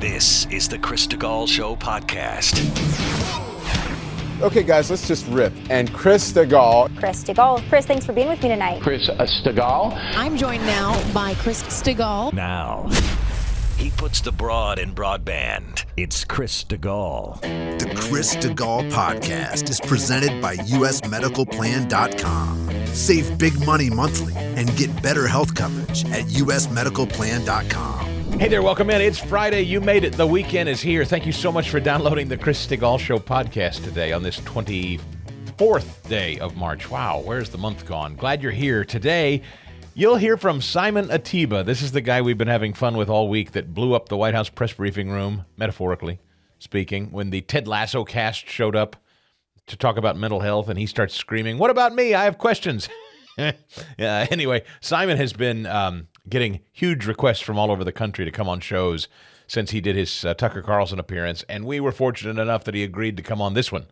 This is the Chris DeGaulle Show podcast. Okay, guys, let's just rip. And Chris DeGaulle. Chris DeGaulle. Chris, thanks for being with me tonight. Chris DeGaulle. I'm joined now by Chris DeGaulle. Now, he puts the broad in broadband. It's Chris DeGaulle. The Chris DeGaulle podcast is presented by usmedicalplan.com. Save big money monthly and get better health coverage at usmedicalplan.com. Hey there, welcome in. It's Friday. You made it. The weekend is here. Thank you so much for downloading the Chris DeGaulle Show podcast today on this 24th day of March. Wow, where's the month gone? Glad you're here. Today, you'll hear from Simon Atiba. This is the guy we've been having fun with all week that blew up the White House press briefing room, metaphorically speaking, when the Ted Lasso cast showed up to talk about mental health, and he starts screaming, "What about me? I have questions." Anyway, Simon has been getting huge requests from all over the country to come on shows since he did his Tucker Carlson appearance, and we were fortunate enough that he agreed to come on this one.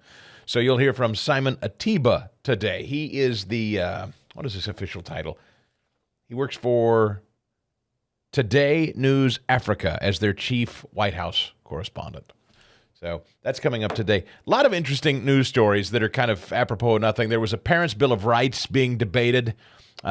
So you'll hear from Simon Atiba today. He is the, what is his official title? He works for Today News Africa as their chief White House correspondent. So that's coming up today. A lot of interesting news stories that are kind of apropos of nothing. There was a Parents' Bill of Rights being debated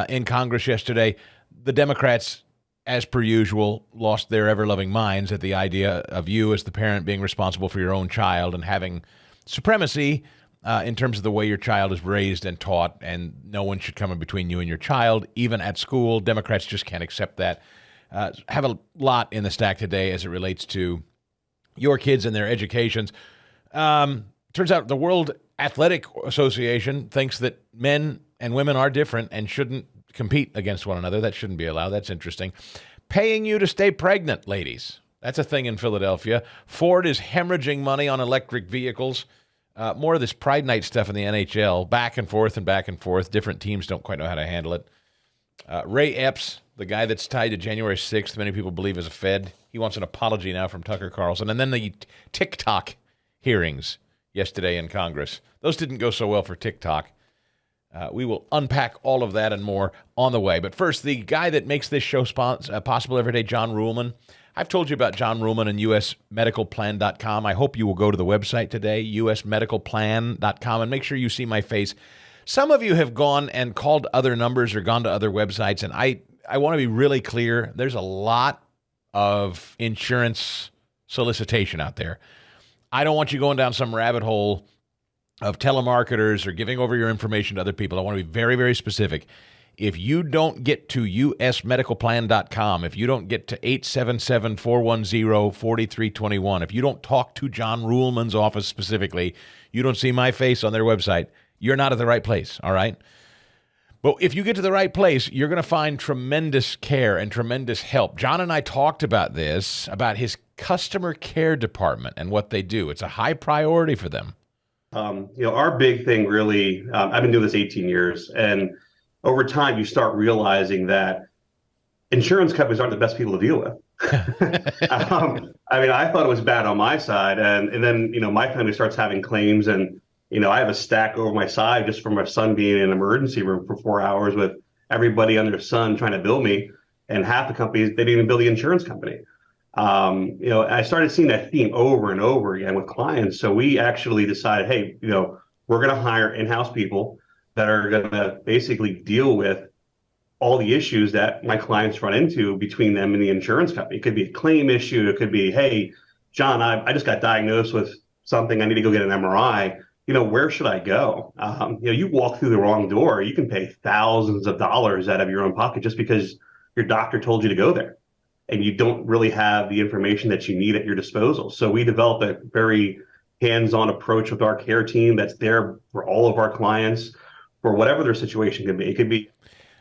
in Congress yesterday. The Democrats, as per usual, lost their ever-loving minds at the idea of you as the parent being responsible for your own child and having supremacy in terms of the way your child is raised and taught, and no one should come in between you and your child, even at school. Democrats just can't accept that. Have a lot in the stack today as it relates to your kids and their educations. Turns out the World Athletic Association thinks that men and women are different and shouldn't compete against one another. That shouldn't be allowed. That's interesting. Paying you to stay pregnant, ladies. That's a thing in Philadelphia. Ford is hemorrhaging money on electric vehicles. More of this Pride Night stuff in the NHL. Back and forth and back and forth. Different teams don't quite know how to handle it. Ray Epps, the guy that's tied to January 6th, many people believe is a Fed. He wants an apology now from Tucker Carlson. And then the TikTok hearings yesterday in Congress. Those didn't go so well for TikTok. We will unpack all of that and more on the way. But first, the guy that makes this show possible every day, John Ruhlman. I've told you about John Ruhlman and usmedicalplan.com. I hope you will go to the website today, usmedicalplan.com, and make sure you see my face. Some of you have gone and called other numbers or gone to other websites, and I want to be really clear. There's a lot of insurance solicitation out there. I don't want you going down some rabbit hole of telemarketers or giving over your information to other people. I want to be very, very specific. If you don't get to usmedicalplan.com, if you don't get to 877-410-4321, if you don't talk to John Ruhlman's office specifically, you don't see my face on their website, you're not at the right place, all right? But if you get to the right place, you're going to find tremendous care and tremendous help. John and I talked about this, about his customer care department and what they do. It's a high priority for them. Our big thing really, I've been doing this 18 years, and over time you start realizing that insurance companies aren't the best people to deal with. I thought it was bad on my side, and then, my family starts having claims, and, I have a stack over my side just from my son being in an emergency room for 4 hours with everybody under the sun trying to bill me, and half the companies, they didn't even bill the insurance company. I started seeing that theme over and over again with clients. So we actually decided, hey, we're going to hire in-house people that are going to basically deal with all the issues that my clients run into between them and the insurance company. It could be a claim issue. It could be, hey, John, I just got diagnosed with something. I need to go get an MRI. Where should I go? You walk through the wrong door. You can pay thousands of dollars out of your own pocket just because your doctor told you to go there, and you don't really have the information that you need at your disposal. So we developed a very hands-on approach with our care team that's there for all of our clients for whatever their situation could be. It could be.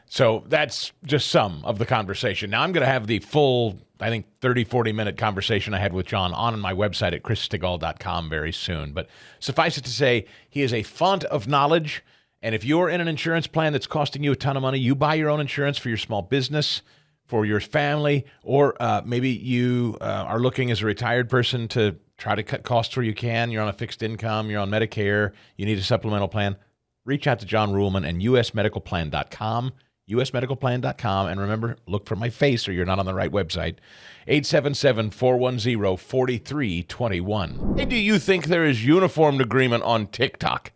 So that's just some of the conversation. Now I'm going to have the full, 40-minute conversation I had with John on my website at chrisstegall.com very soon. But suffice it to say, he is a font of knowledge. And if you're in an insurance plan that's costing you a ton of money, you buy your own insurance for your small business, for your family, or maybe you are looking as a retired person to try to cut costs where you can. You're on a fixed income, you're on Medicare, you need a supplemental plan. Reach out to John Ruhlman and usmedicalplan.com. usmedicalplan.com. And remember, look for my face or you're not on the right website. 877-410-4321. Hey, do you think there is uniformed agreement on TikTok?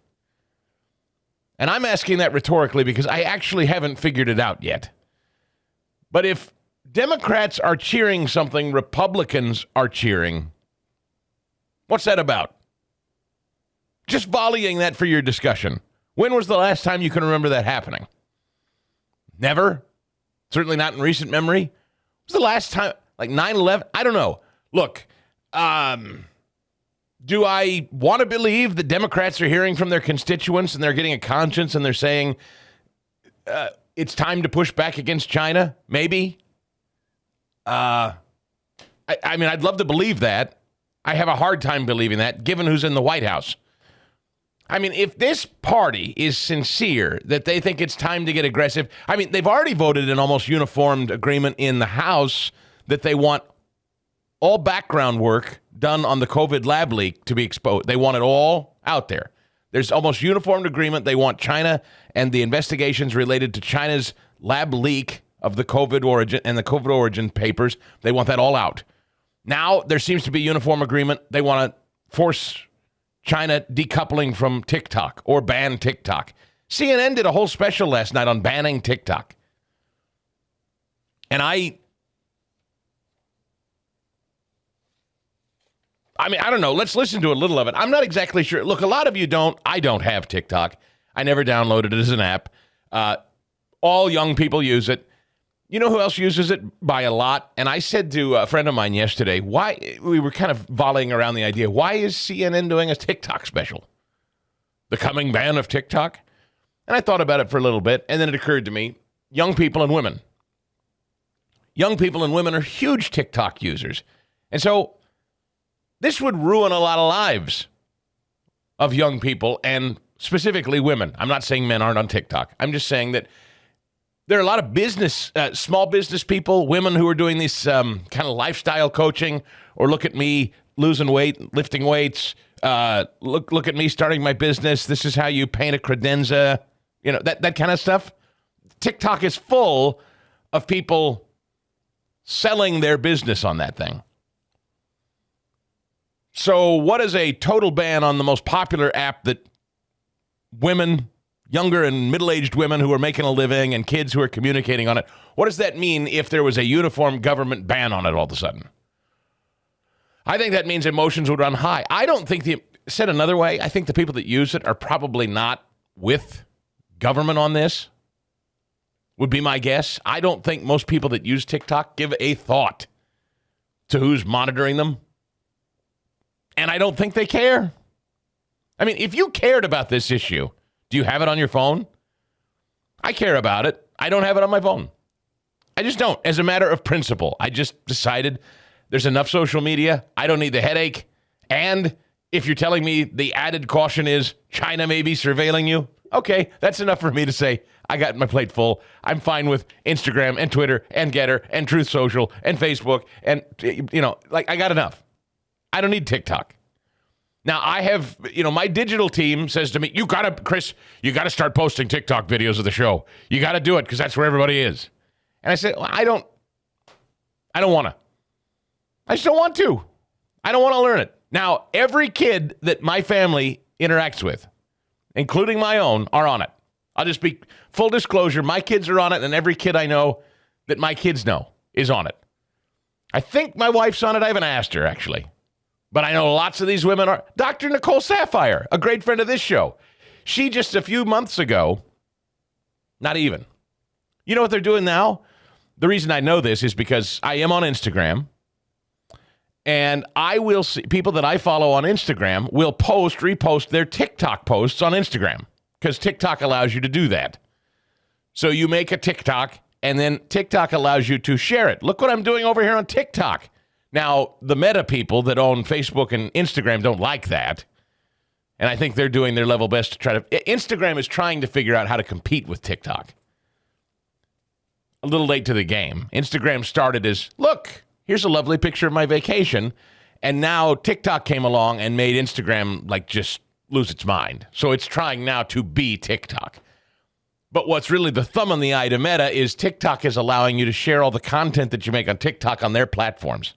And I'm asking that rhetorically because I actually haven't figured it out yet. But if Democrats are cheering something Republicans are cheering, what's that about? Just volleying that for your discussion. When was the last time you can remember that happening? Never? Certainly not in recent memory? When was the last time, like 9/11? I don't know. Look, do I want to believe that Democrats are hearing from their constituents and they're getting a conscience and they're saying it's time to push back against China? Maybe. I mean, I'd love to believe that. I have a hard time believing that, given who's in the White House. I mean, if this party is sincere that they think it's time to get aggressive, I mean, they've already voted an almost uniformed agreement in the House that they want all background work done on the COVID lab leak to be exposed. They want it all out there. There's almost uniformed agreement. They want China and the investigations related to China's lab leak of the COVID origin and the COVID origin papers. They want that all out. Now there seems to be uniform agreement. They want to force China decoupling from TikTok or ban TikTok. CNN did a whole special last night on banning TikTok. And I mean, I don't know. Let's listen to a little of it. I'm not exactly sure. Look, a lot of you don't. I don't have TikTok. I never downloaded it as an app. All young people use it. You know who else uses it by a lot? And I said to a friend of mine yesterday, why, we were kind of volleying around the idea, why is CNN doing a TikTok special? The coming ban of TikTok? And I thought about it for a little bit, and then it occurred to me, young people and women. Young people and women are huge TikTok users. And so this would ruin a lot of lives of young people and specifically women. I'm not saying men aren't on TikTok. I'm just saying that there are a lot of business, small business people, women who are doing this kind of lifestyle coaching, or look at me losing weight, lifting weights. Look at me starting my business. This is how you paint a credenza. You know, that kind of stuff. TikTok is full of people selling their business on that thing. So what is a total ban on the most popular app that women, younger and middle-aged women who are making a living and kids who are communicating on it, what does that mean if there was a uniform government ban on it all of a sudden? I think that means emotions would run high. I don't think said another way, I think the people that use it are probably not with government on this, would be my guess. I don't think most people that use TikTok give a thought to who's monitoring them. And I don't think they care. I mean, if you cared about this issue, do you have it on your phone? I care about it. I don't have it on my phone. I just don't. As a matter of principle, I just decided there's enough social media. I don't need the headache. And if you're telling me the added caution is China may be surveilling you, okay, that's enough for me to say I got my plate full. I'm fine with Instagram and Twitter and Getter and Truth Social and Facebook and, you know, like I got enough. I don't need TikTok. Now, I have, you know, my digital team says to me, Chris, you got to start posting TikTok videos of the show. You got to do it because that's where everybody is. And I said, well, I don't want to. I just don't want to. I don't want to learn it. Now, every kid that my family interacts with, including my own, are on it. I'll just be full disclosure. My kids are on it, and every kid I know that my kids know is on it. I think my wife's on it. I haven't asked her, actually. But I know lots of these women are. Dr. Nicole Sapphire, a great friend of this show. She just a few months ago, not even. You know what they're doing now? The reason I know this is because I am on Instagram. And I will see people that I follow on Instagram will repost their TikTok posts on Instagram because TikTok allows you to do that. So you make a TikTok and then TikTok allows you to share it. Look what I'm doing over here on TikTok. Now, the Meta people that own Facebook and Instagram don't like that. And I think they're doing their level best to try to... Instagram is trying to figure out how to compete with TikTok. A little late to the game. Instagram started as, look, here's a lovely picture of my vacation. And now TikTok came along and made Instagram, like, just lose its mind. So it's trying now to be TikTok. But what's really the thumb on the eye to Meta is TikTok is allowing you to share all the content that you make on TikTok on their platforms.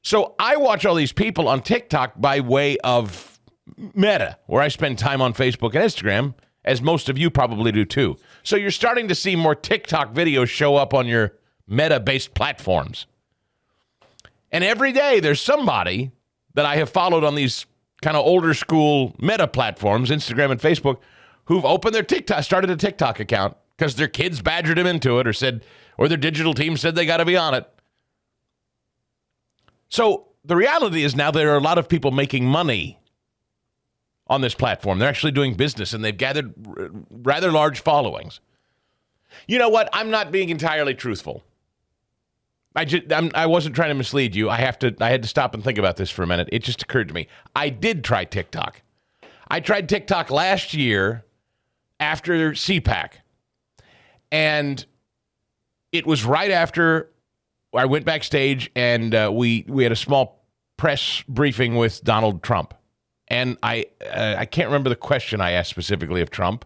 So I watch all these people on TikTok by way of Meta, where I spend time on Facebook and Instagram, as most of you probably do too. So you're starting to see more TikTok videos show up on your Meta-based platforms. And every day there's somebody that I have followed on these kind of older school Meta platforms, Instagram and Facebook, who've opened their TikTok, started a TikTok account because their kids badgered them into it or their digital team said they got to be on it. So the reality is now there are a lot of people making money on this platform. They're actually doing business, and they've gathered rather large followings. You know what? I'm not being entirely truthful. I wasn't trying to mislead you. I had to stop and think about this for a minute. It just occurred to me. I did try TikTok. I tried TikTok last year after CPAC. And it was right after I went backstage and we had a small press briefing with Donald Trump. And I can't remember the question I asked specifically of Trump.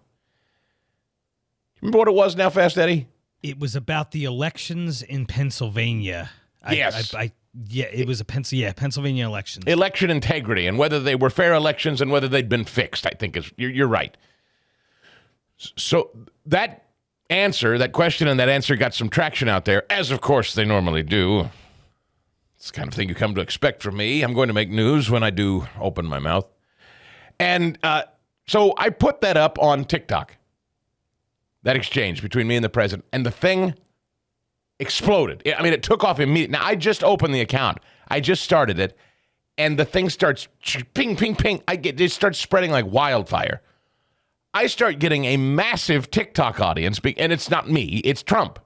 Remember what it was now, Fast Eddie? It was about the elections in Pennsylvania. Yes. It was Pennsylvania elections. Election integrity and whether they were fair elections and whether they'd been fixed, I think you're right. So that question and that answer got some traction out there, as of course they normally do. It's the kind of thing you come to expect from me. I'm going to make news when I do open my mouth. And so I put that up on TikTok, that exchange between me and the president, and the thing exploded. I mean, it took off immediately. Now, I just opened the account. I just started it, and the thing starts ping, ping, ping. It starts spreading like wildfire. I start getting a massive TikTok audience, and it's not me, it's Trump.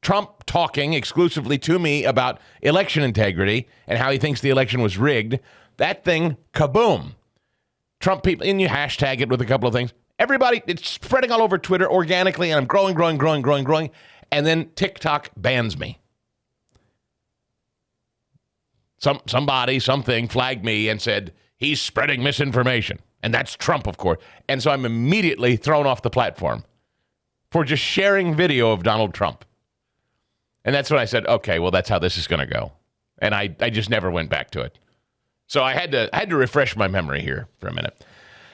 Trump talking exclusively to me about election integrity and how he thinks the election was rigged. That thing, kaboom. Trump people, and you hashtag it with a couple of things. Everybody, it's spreading all over Twitter organically, and I'm growing. And then TikTok bans me. Something flagged me and said, he's spreading misinformation. And that's Trump, of course. And so I'm immediately thrown off the platform for just sharing video of Donald Trump. And that's when I said, okay, well, that's how this is going to go. And I just never went back to it. So I had to refresh my memory here for a minute.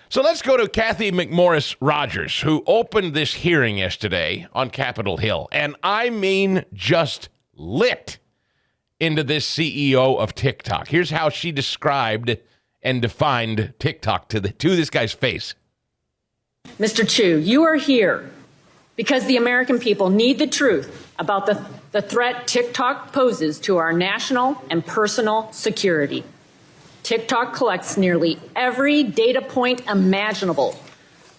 So let's go to Kathy McMorris Rogers, who opened this hearing yesterday on Capitol Hill. And I mean just lit into this CEO of TikTok. Here's how she described and defined TikTok to this guy's face. Mr. Chu, you are here because the American people need the truth about the threat TikTok poses to our national and personal security. TikTok collects nearly every data point imaginable,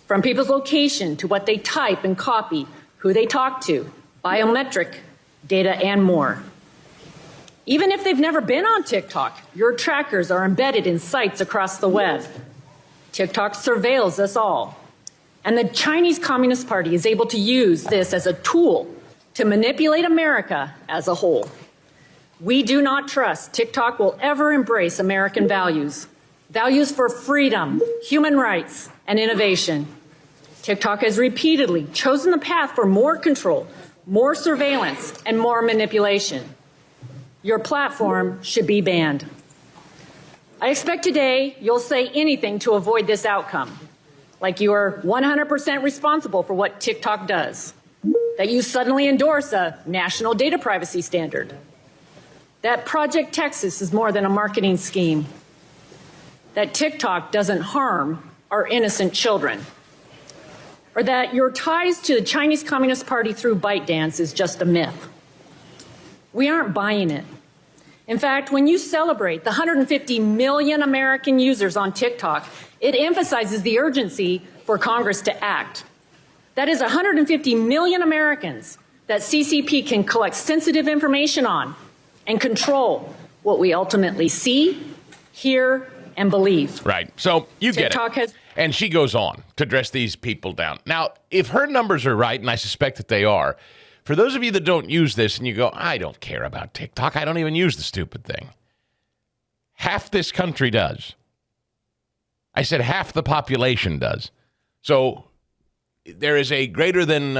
from people's location to what they type and copy, who they talk to, biometric data, and more. Even if they've never been on TikTok, your trackers are embedded in sites across the web. TikTok surveils us all. And the Chinese Communist Party is able to use this as a tool to manipulate America as a whole. We do not trust TikTok will ever embrace American values for freedom, human rights, and innovation. TikTok has repeatedly chosen the path for more control, more surveillance, and more manipulation. Your platform should be banned. I expect today you'll say anything to avoid this outcome, like you are 100% responsible for what TikTok does, that you suddenly endorse a national data privacy standard, that Project Texas is more than a marketing scheme, that TikTok doesn't harm our innocent children, or that your ties to the Chinese Communist Party through ByteDance is just a myth. We aren't buying it. In fact, when you celebrate the 150 million American users on TikTok, it emphasizes the urgency for Congress to act. That is 150 million Americans that CCP can collect sensitive information on and control what we ultimately see, hear, and believe. Right. So you get it. And she goes on to dress these people down. Now, if her numbers are right, and I suspect that they are, for those of you that don't use this and you go, I don't care about TikTok, I don't even use the stupid thing. Half this country does. I said half the population does. So there is a greater than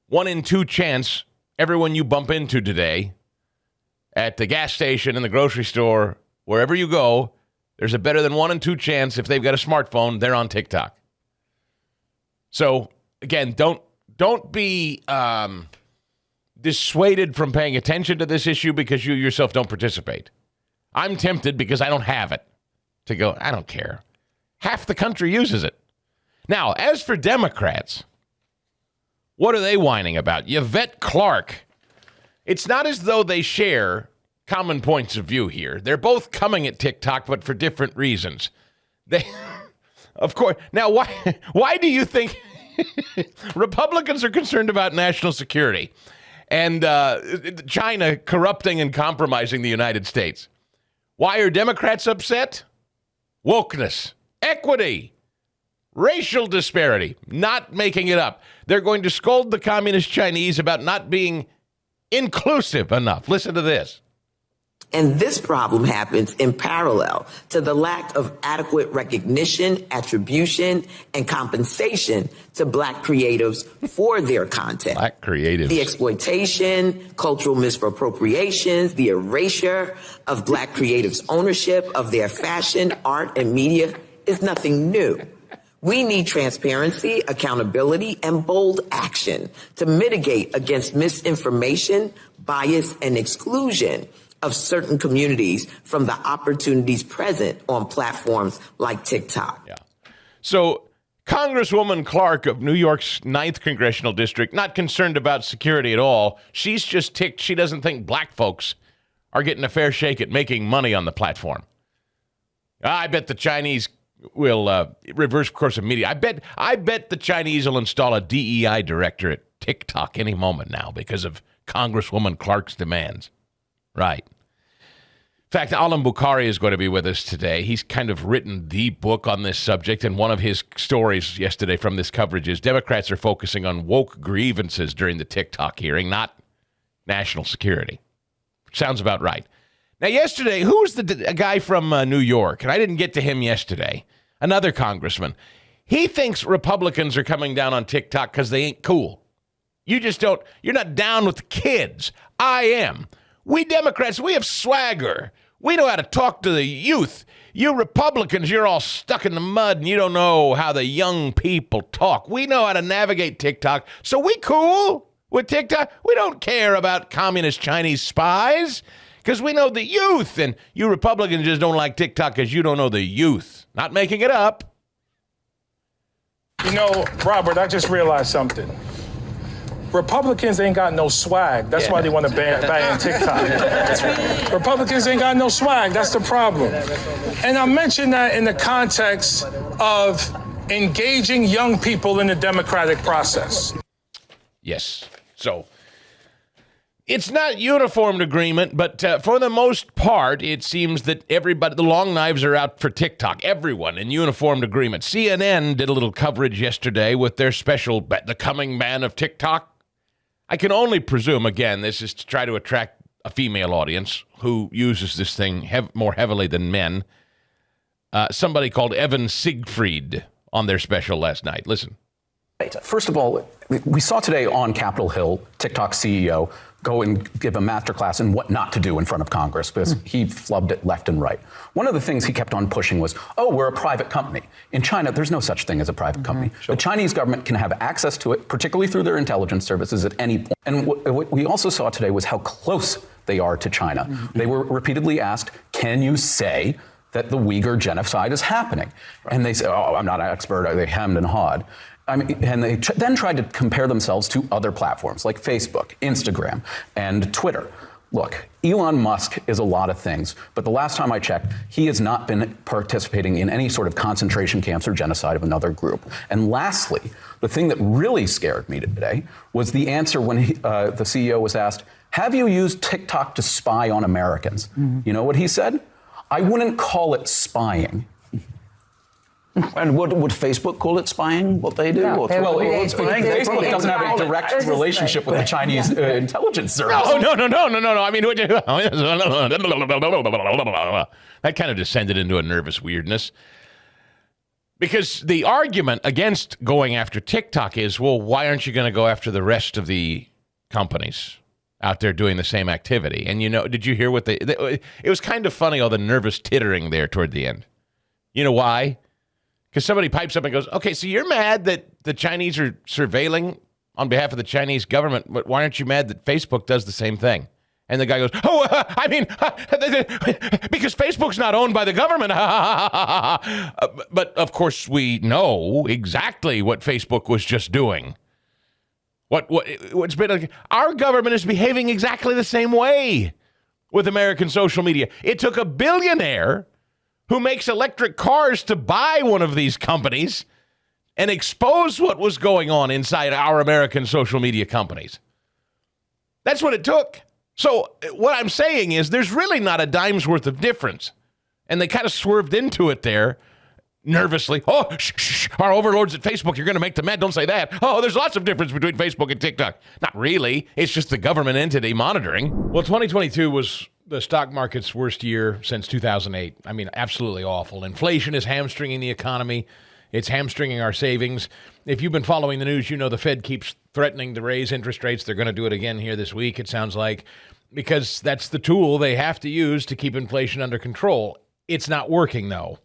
1 in 2 chance everyone you bump into today at the gas station, in the grocery store, wherever you go, there's a better than 1 in 2 chance if they've got a smartphone, they're on TikTok. So, again, don't be dissuaded from paying attention to this issue because you yourself don't participate. I'm tempted because I don't have it to go, I don't care. Half the country uses it. Now, as for Democrats, what are they whining about? Yvette Clarke. It's not as though they share common points of view here. They're both coming at TikTok, but for different reasons. They, of course. Now, why do you think Republicans are concerned about national security and China corrupting and compromising the United States? Why are Democrats upset? Wokeness, equity, racial disparity, not making it up. They're going to scold the communist Chinese about not being inclusive enough. Listen to this. And this problem happens in parallel to the lack of adequate recognition, attribution, and compensation to Black creatives for their content. Black creatives. The exploitation, cultural misappropriations, the erasure of Black creatives' ownership of their fashion, art, and media is nothing new. We need transparency, accountability, and bold action to mitigate against misinformation, bias, and exclusion of certain communities from the opportunities present on platforms like TikTok. Yeah. So Congresswoman Clarke of New York's 9th Congressional District, not concerned about security at all. She's just ticked. She doesn't think Black folks are getting a fair shake at making money on the platform. I bet the Chinese will reverse course of media. I bet the Chinese will install a DEI director at TikTok any moment now because of Congresswoman Clarke's demands. Right. In fact, Alam Bukhari is going to be with us today. He's kind of written the book on this subject, and one of his stories yesterday from this coverage is Democrats are focusing on woke grievances during the TikTok hearing, not national security. Sounds about right. Now, yesterday, who was a guy from New York? And I didn't get to him yesterday. Another congressman. He thinks Republicans are coming down on TikTok because they ain't cool. You're not down with the kids. I am. We Democrats, we have swagger. We know how to talk to the youth. You Republicans, you're all stuck in the mud and you don't know how the young people talk. We know how to navigate TikTok. So we cool with TikTok. We don't care about communist Chinese spies because we know the youth. And you Republicans just don't like TikTok because you don't know the youth. Not making it up. You know, Robert, I just realized something. Republicans ain't got no swag. That's why they want to ban TikTok. Republicans ain't got no swag. That's the problem. And I mention that in the context of engaging young people in the democratic process. Yes. So it's not uniformed agreement, but for the most part, it seems that everybody, the long knives are out for TikTok. Everyone in uniformed agreement. CNN did a little coverage yesterday with their special, The Coming Man of TikTok. I can only presume, again, this is to try to attract a female audience who uses this thing more heavily than men. Somebody called Evan Siegfried on their special last night. Listen. First of all, we saw today on Capitol Hill, TikTok CEO go and give a masterclass in what not to do in front of Congress because he flubbed it left and right. One of the things he kept on pushing was, we're a private company. In China, there's no such thing as a private company. Sure. The Chinese government can have access to it, particularly through their intelligence services at any point. And what we also saw today was how close they are to China. They were repeatedly asked, can you say that the Uyghur genocide is happening? Right. And they say, I'm not an expert. They hemmed and hawed. I mean, and they then tried to compare themselves to other platforms like Facebook, Instagram, and Twitter. Look, Elon Musk is a lot of things, but the last time I checked, he has not been participating in any sort of concentration camps or genocide of another group. And lastly, the thing that really scared me today was the answer when the CEO was asked, have you used TikTok to spy on Americans? You know what he said? I wouldn't call it spying. And would Facebook call it spying, what they do? Yeah. Or Facebook doesn't have a direct relationship with the Chinese intelligence service. No. I mean, that kind of descended into a nervous weirdness. Because the argument against going after TikTok is, well, why aren't you going to go after the rest of the companies out there doing the same activity? And, did you hear what it was kind of funny, all the nervous tittering there toward the end. You know why? Because somebody pipes up and goes, okay, so you're mad that the Chinese are surveilling on behalf of the Chinese government, but why aren't you mad that Facebook does the same thing? And the guy goes, because Facebook's not owned by the government. But, of course, we know exactly what Facebook was just doing. What's been our government is behaving exactly the same way with American social media. It took a billionaire who makes electric cars to buy one of these companies and expose what was going on inside our American social media companies. That's what it took. So what I'm saying is there's really not a dime's worth of difference. And they kind of swerved into it there nervously. Oh, shh, our overlords at Facebook, you're going to make them mad. Don't say that. Oh, there's lots of difference between Facebook and TikTok. Not really. It's just the government entity monitoring. Well, 2022 was the stock market's worst year since 2008. I mean, absolutely awful. Inflation is hamstringing the economy. It's hamstringing our savings. If you've been following the news, you know the Fed keeps threatening to raise interest rates. They're going to do it again here this week, it sounds like, because that's the tool they have to use to keep inflation under control. It's not working, though.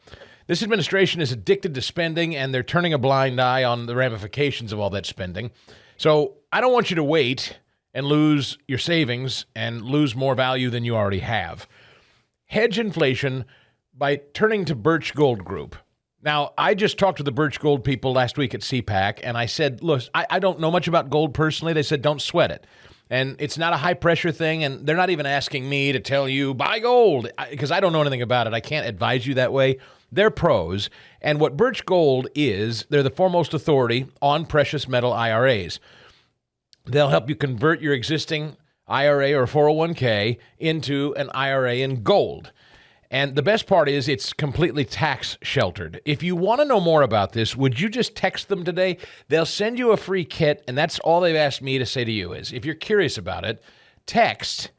This administration is addicted to spending, and they're turning a blind eye on the ramifications of all that spending. So I don't want you to wait and lose your savings and lose more value than you already have. Hedge inflation by turning to Birch Gold Group. Now, I just talked to the Birch Gold people last week at CPAC, and I said, look, I don't know much about gold personally. They said, don't sweat it. And it's not a high-pressure thing, and they're not even asking me to tell you, buy gold, because I don't know anything about it. I can't advise you that way. They're pros, and what Birch Gold is, they're the foremost authority on precious metal IRAs. They'll help you convert your existing IRA or 401k into an IRA in gold. And the best part is it's completely tax sheltered. If you want to know more about this, would you just text them today? They'll send you a free kit, and that's all they've asked me to say to you is, if you're curious about it, text,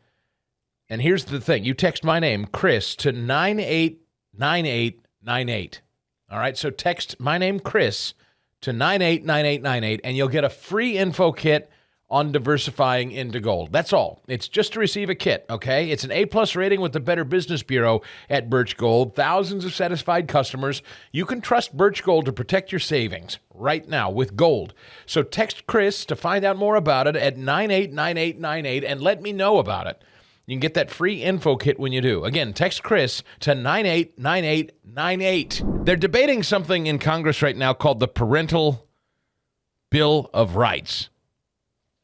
and here's the thing, you text my name, Chris, to 989898. All right, so text my name, Chris, to 989898, and you'll get a free info kit on diversifying into gold. That's all. It's just to receive a kit, okay? It's an A-plus rating with the Better Business Bureau at Birch Gold. Thousands of satisfied customers. You can trust Birch Gold to protect your savings right now with gold. So text Chris to find out more about it at 989898 and let me know about it. You can get that free info kit when you do. Again, text Chris to 989898. They're debating something in Congress right now called the Parental Bill of Rights.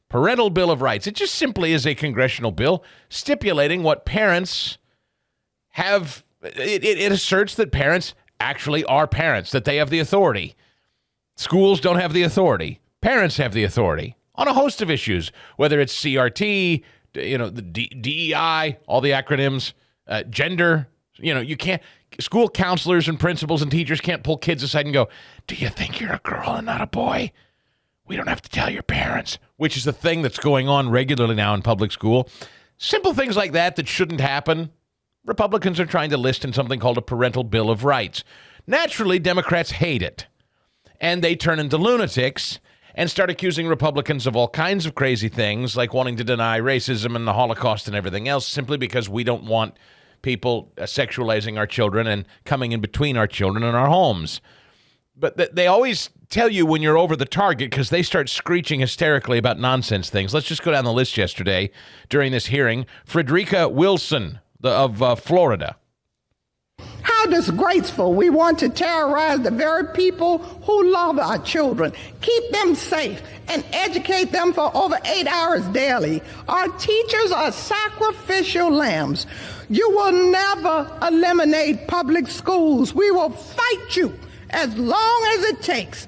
Parental Bill of Rights. It just simply is a congressional bill stipulating what parents have. It asserts that parents actually are parents, that they have the authority. Schools don't have the authority. Parents have the authority on a host of issues, whether it's CRT, the DEI, all the acronyms, gender. You can't. School counselors and principals and teachers can't pull kids aside and go, do you think you're a girl and not a boy? We don't have to tell your parents, which is the thing that's going on regularly now in public school. Simple things like that shouldn't happen. Republicans are trying to list in something called a Parental Bill of Rights. Naturally, Democrats hate it. And they turn into lunatics and start accusing Republicans of all kinds of crazy things, like wanting to deny racism and the Holocaust and everything else, simply because we don't want people sexualizing our children and coming in between our children and our homes. But they always tell you when you're over the target because they start screeching hysterically about nonsense things. Let's just go down the list yesterday during this hearing. Frederica Wilson of Florida. How disgraceful. We want to terrorize the very people who love our children, keep them safe, and educate them for over 8 hours daily. Our teachers are sacrificial lambs. You will never eliminate public schools. We will fight you as long as it takes.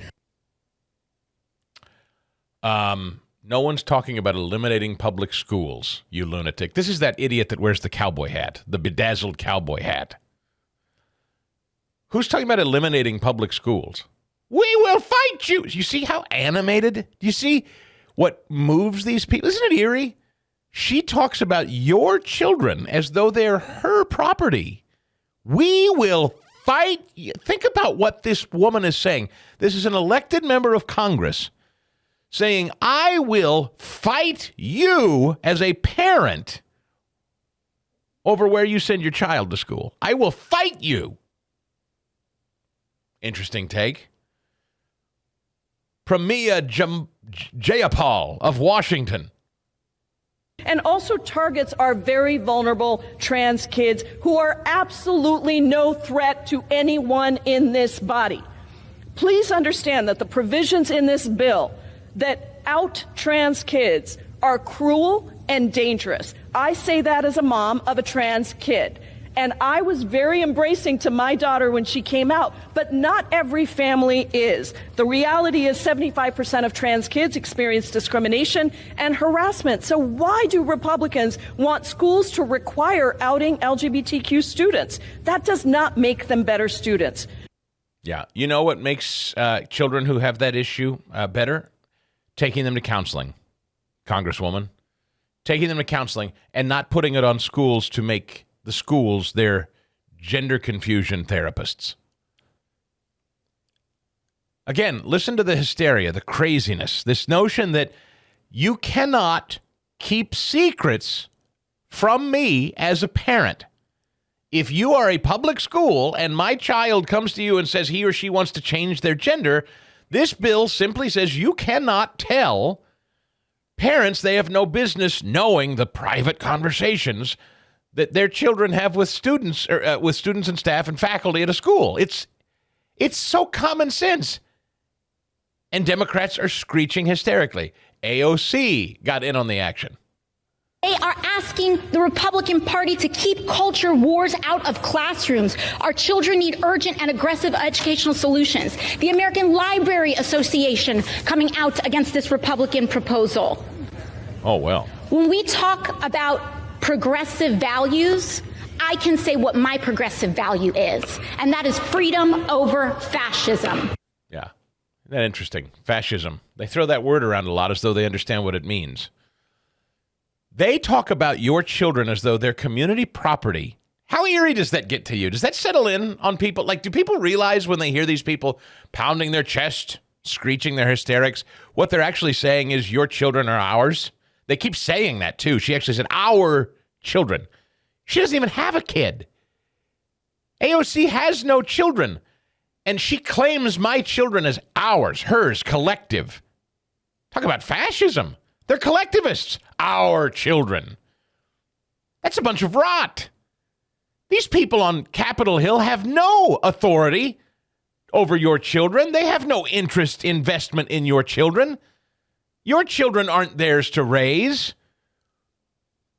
No one's talking about eliminating public schools, you lunatic. This is that idiot that wears the cowboy hat, the bedazzled cowboy hat. Who's talking about eliminating public schools? We will fight you. You see how animated? Do you see what moves these people? Isn't it eerie? She talks about your children as though they're her property. We will fight. Think about what this woman is saying. This is an elected member of Congress saying, I will fight you as a parent over where you send your child to school. I will fight you. Interesting take. Pramila Jayapal of Washington. And also targets our very vulnerable trans kids who are absolutely no threat to anyone in this body. Please understand that the provisions in this bill that out trans kids are cruel and dangerous. I say that as a mom of a trans kid. And I was very embracing to my daughter when she came out, but not every family is. The reality is 75% of trans kids experience discrimination and harassment. So why do Republicans want schools to require outing LGBTQ students? That does not make them better students. Yeah. You know what makes children who have that issue better? Taking them to counseling, Congresswoman. Taking them to counseling and not putting it on schools to make the schools their gender confusion therapists. Again, listen to the hysteria, the craziness, this notion that you cannot keep secrets from me as a parent. If you are a public school and my child comes to you and says he or she wants to change their gender, this bill simply says you cannot tell parents they have no business knowing the private conversations that their children have with students and staff and faculty at a school. It's so common sense. And Democrats are screeching hysterically. AOC got in on the action. They are asking the Republican Party to keep culture wars out of classrooms. Our children need urgent and aggressive educational solutions. The American Library Association coming out against this Republican proposal. Oh, well. When we talk about progressive values, I can say what my progressive value is, and that is freedom over fascism. Yeah. Isn't that interesting? Fascism. They throw that word around a lot as though they understand what it means. They talk about your children as though they're community property. How eerie does that get to you? Does that settle in on people? Like, do people realize when they hear these people pounding their chest, screeching their hysterics, what they're actually saying is your children are ours? They keep saying that, too. She actually said, our children. She doesn't even have a kid. AOC has no children. And she claims my children as ours, hers, collective. Talk about fascism. They're collectivists. Our children. That's a bunch of rot. These people on Capitol Hill have no authority over your children. They have no investment in your children. Your children aren't theirs to raise.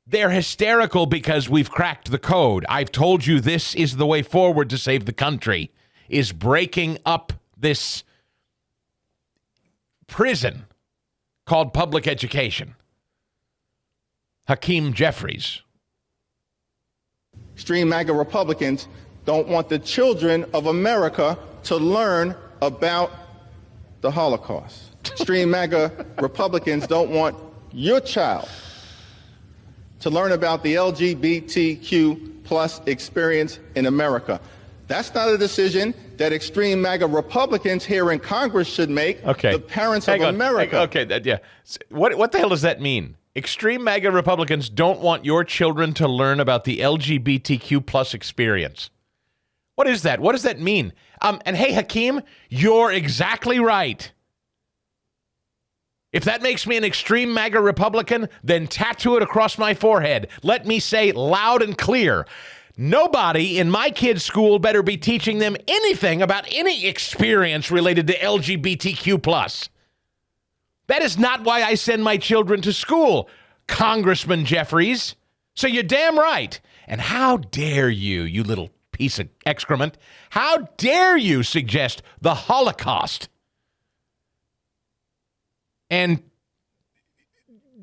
They're hysterical because we've cracked the code. I've told you this is the way forward to save the country, is breaking up this prison called public education. Hakeem Jeffries. Extreme MAGA Republicans don't want the children of America to learn about the Holocaust. Extreme MAGA Republicans don't want your child to learn about the LGBTQ plus experience in America. That's not a decision that extreme MAGA Republicans here in Congress should make. Okay. The parents of America. Yeah. What the hell does that mean? Extreme MAGA Republicans don't want your children to learn about the LGBTQ plus experience. What is that? What does that mean? And hey, Hakeem, you're exactly right. If that makes me an extreme MAGA Republican, then tattoo it across my forehead. Let me say loud and clear, nobody in my kids' school better be teaching them anything about any experience related to LGBTQ+. That is not why I send my children to school, Congressman Jeffries. So you're damn right. And how dare you, you little piece of excrement, how dare you suggest the Holocaust and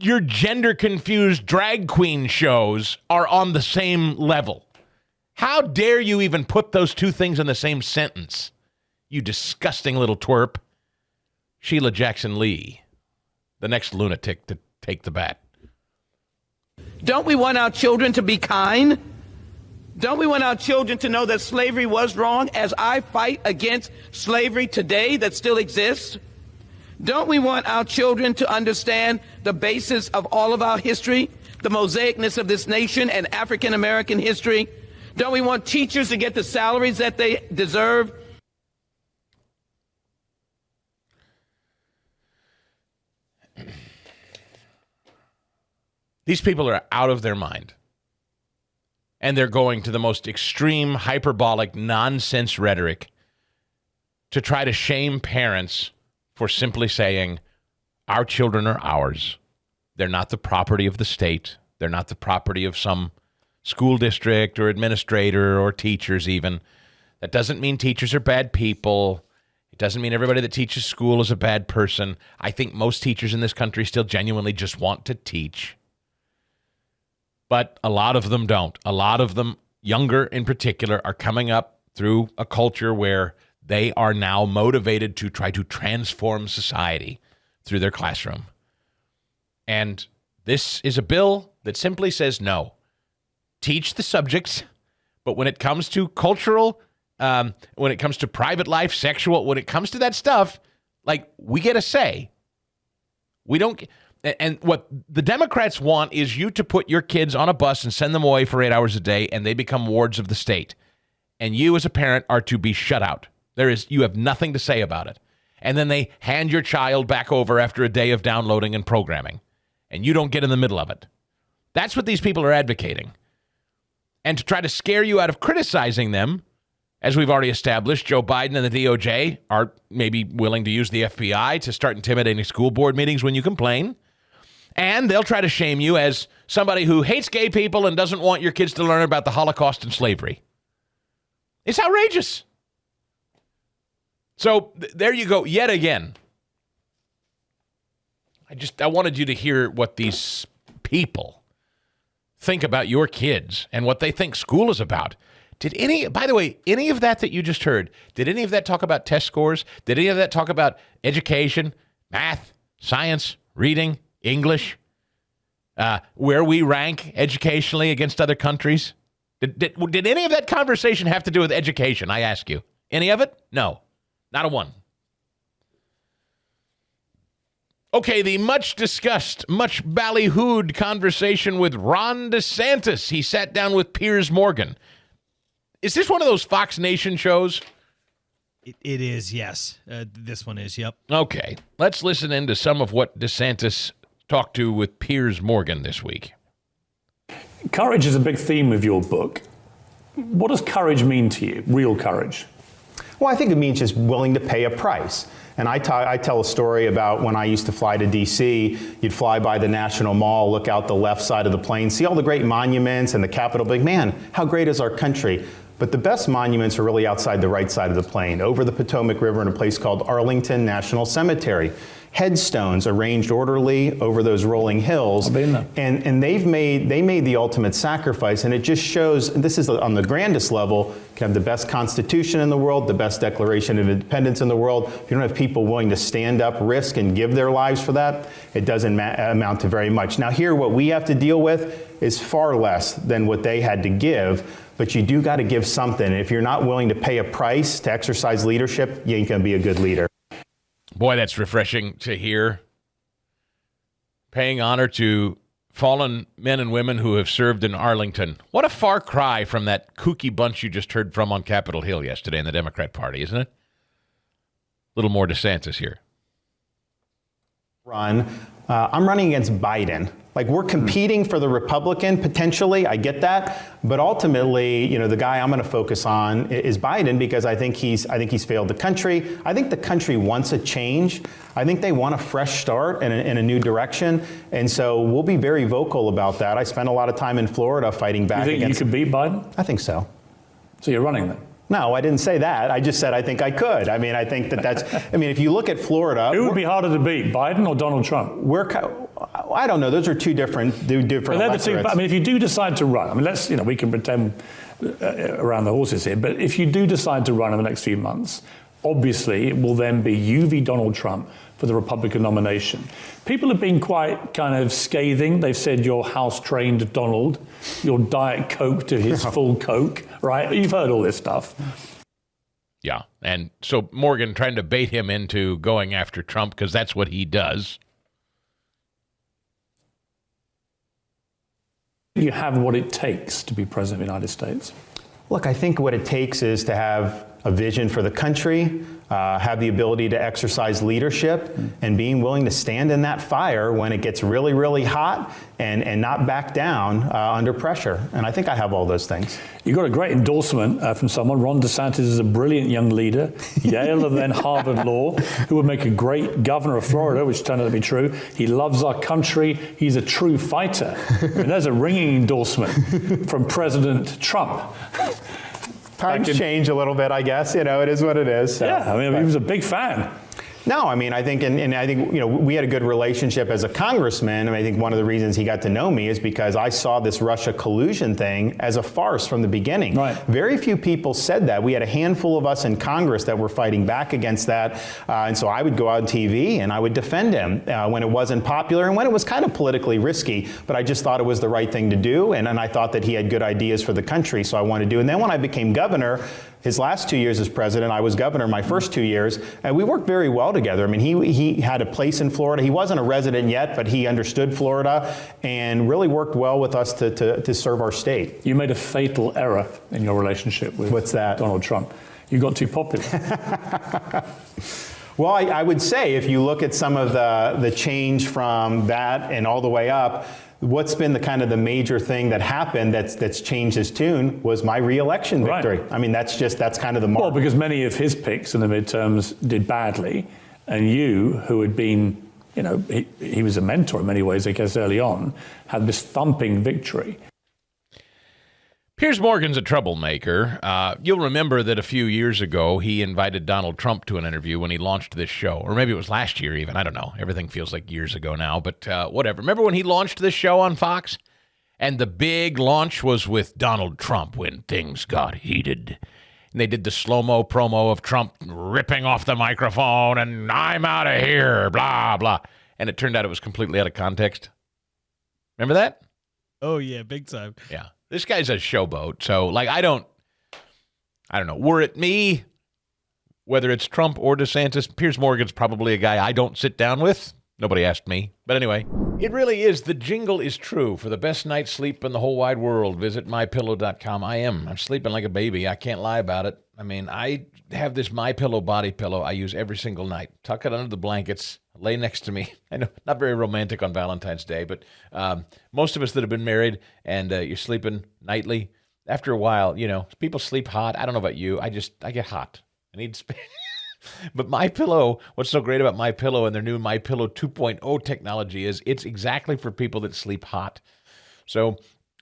your gender-confused drag queen shows are on the same level? How dare you even put those two things in the same sentence? You disgusting little twerp. Sheila Jackson Lee, the next lunatic to take the bat. Don't we want our children to be kind? Don't we want our children to know that slavery was wrong as I fight against slavery today that still exists? Don't we want our children to understand the basis of all of our history, the mosaicness of this nation and African American history? Don't we want teachers to get the salaries that they deserve? These people are out of their mind. And they're going to the most extreme, hyperbolic, nonsense rhetoric to try to shame parents for simply saying, our children are ours. They're not the property of the state. They're not the property of some school district or administrator or teachers even. That doesn't mean teachers are bad people. It doesn't mean everybody that teaches school is a bad person. I think most teachers in this country still genuinely just want to teach. But a lot of them don't. A lot of them, younger in particular, are coming up through a culture where they are now motivated to try to transform society through their classroom. And this is a bill that simply says no. Teach the subjects, but when it comes to cultural, when it comes to private life, sexual, when it comes to that stuff, like, we get a say. We don't... And what the Democrats want is you to put your kids on a bus and send them away for 8 hours a day, and they become wards of the state. And you as a parent are to be shut out. You have nothing to say about it. And then they hand your child back over after a day of downloading and programming. And you don't get in the middle of it. That's what these people are advocating. And to try to scare you out of criticizing them, as we've already established, Joe Biden and the DOJ are maybe willing to use the FBI to start intimidating school board meetings when you complain. And they'll try to shame you as somebody who hates gay people and doesn't want your kids to learn about the Holocaust and slavery. It's outrageous. So there you go, yet again. I wanted you to hear what these people think about your kids and what they think school is about. By the way, any of that you just heard, did any of that talk about test scores? Did any of that talk about education, math, science, reading, English, where we rank educationally against other countries? Did any of that conversation have to do with education, I ask you? Any of it? No, not a one. Okay, the much discussed, much ballyhooed conversation with Ron DeSantis. He sat down with Piers Morgan. Is this one of those Fox Nation shows? It is, yes. This one is, yep. Okay, let's listen into some of what DeSantis talked to with Piers Morgan this week. Courage is a big theme of your book. What does courage mean to you, real courage? Well, I think it means just willing to pay a price. And I tell a story about when I used to fly to D.C., you'd fly by the National Mall, look out the left side of the plane, see all the great monuments and the Capitol, big man, how great is our country? But the best monuments are really outside the right side of the plane, over the Potomac River in a place called Arlington National Cemetery. Headstones arranged orderly over those rolling hills. And they made the ultimate sacrifice. And it just shows, and this is on the grandest level, you can have the best Constitution in the world, the best Declaration of Independence in the world. If you don't have people willing to stand up, risk, and give their lives for that, it doesn't amount to very much. Now here, what we have to deal with is far less than what they had to give. But you do got to give something. And if you're not willing to pay a price to exercise leadership, you ain't going to be a good leader. Boy, that's refreshing to hear. Paying honor to fallen men and women who have served in Arlington. What a far cry from that kooky bunch you just heard from on Capitol Hill yesterday in the Democrat Party, isn't it? A little more DeSantis here. I'm running against Biden. Like, we're competing for the Republican, potentially, I get that, but ultimately, the guy I'm going to focus on is Biden because I think he's failed the country. I think the country wants a change. I think they want a fresh start and in a new direction, and so we'll be very vocal about that. I spent a lot of time in Florida fighting back against... You think you could beat Biden? I think so. So you're running then? No, I didn't say that. I just said I think I could. I mean, I think that's... I mean, if you look at Florida... Who would be harder to beat, Biden or Donald Trump? I don't know. Those are two different electorates. I mean, if you do decide to run, I mean, we can pretend around the horses here, but if you do decide to run in the next few months, obviously it will then be you v. Donald Trump. for the Republican nomination. People have been quite kind of scathing. They've said you're house-trained Donald, you're Diet Coke to his full Coke, right? You've heard all this stuff. Yeah, and so Morgan trying to bait him into going after Trump because that's what he does. You have what it takes to be president of the United States. Look, I think what it takes is to have a vision for the country, have the ability to exercise leadership, and being willing to stand in that fire when it gets really, really hot and not back down under pressure. And I think I have all those things. You got a great endorsement from someone. Ron DeSantis is a brilliant young leader, Yale and then Harvard Law, who would make a great governor of Florida, which turned out to be true. He loves our country. He's a true fighter. I mean, there's a ringing endorsement from President Trump. Times change a little bit, I guess. You know, it is what it is. So. Yeah, I mean, he was a big fan. No, I mean, I think, and I think, you know, we had a good relationship as a congressman. And I think one of the reasons he got to know me is because I saw this Russia collusion thing as a farce from the beginning. Right. Very few people said that. We had a handful of us in Congress that were fighting back against that. And so I would go out on TV and I would defend him when it wasn't popular and when it was kind of politically risky. But I just thought it was the right thing to do. And I thought that he had good ideas for the country. So I wanted to do. And then when I became governor, his last 2 years as president, I was governor my first 2 years, and we worked very well together. I mean, he had a place in Florida. He wasn't a resident yet, but he understood Florida and really worked well with us to serve our state. You made a fatal error in your relationship with What's that? Donald Trump. You got too popular. Well, I would say if you look at some of the change from that and all the way up, what's been the kind of the major thing that happened that's changed his tune was my re-election victory. Right. I mean, that's kind of the mark. Well, because many of his picks in the midterms did badly, and you, who had been, you know, he was a mentor in many ways, I guess, early on, had this thumping victory. Piers Morgan's a troublemaker. You'll remember that a few years ago, he invited Donald Trump to an interview when he launched this show. Or maybe it was last year even. I don't know. Everything feels like years ago now. But whatever. Remember when he launched this show on Fox? And the big launch was with Donald Trump when things got heated. And they did the slow-mo promo of Trump ripping off the microphone and I'm out of here, blah, blah. And it turned out it was completely out of context. Remember that? Oh, yeah, big time. Yeah. This guy's a showboat, so, like, I don't know. Were it me, whether it's Trump or DeSantis, Piers Morgan's probably a guy I don't sit down with. Nobody asked me. But anyway, it really is. The jingle is true. For the best night's sleep in the whole wide world, visit MyPillow.com. I'm sleeping like a baby. I can't lie about it. I mean, I have this MyPillow body pillow I use every single night. Tuck it under the blankets, lay next to me. I know, not very romantic on Valentine's Day, but most of us that have been married and you're sleeping nightly, after a while, you know, people sleep hot. I don't know about you. I get hot. I need space. But MyPillow, what's so great about MyPillow and their new MyPillow 2.0 technology is it's exactly for people that sleep hot. So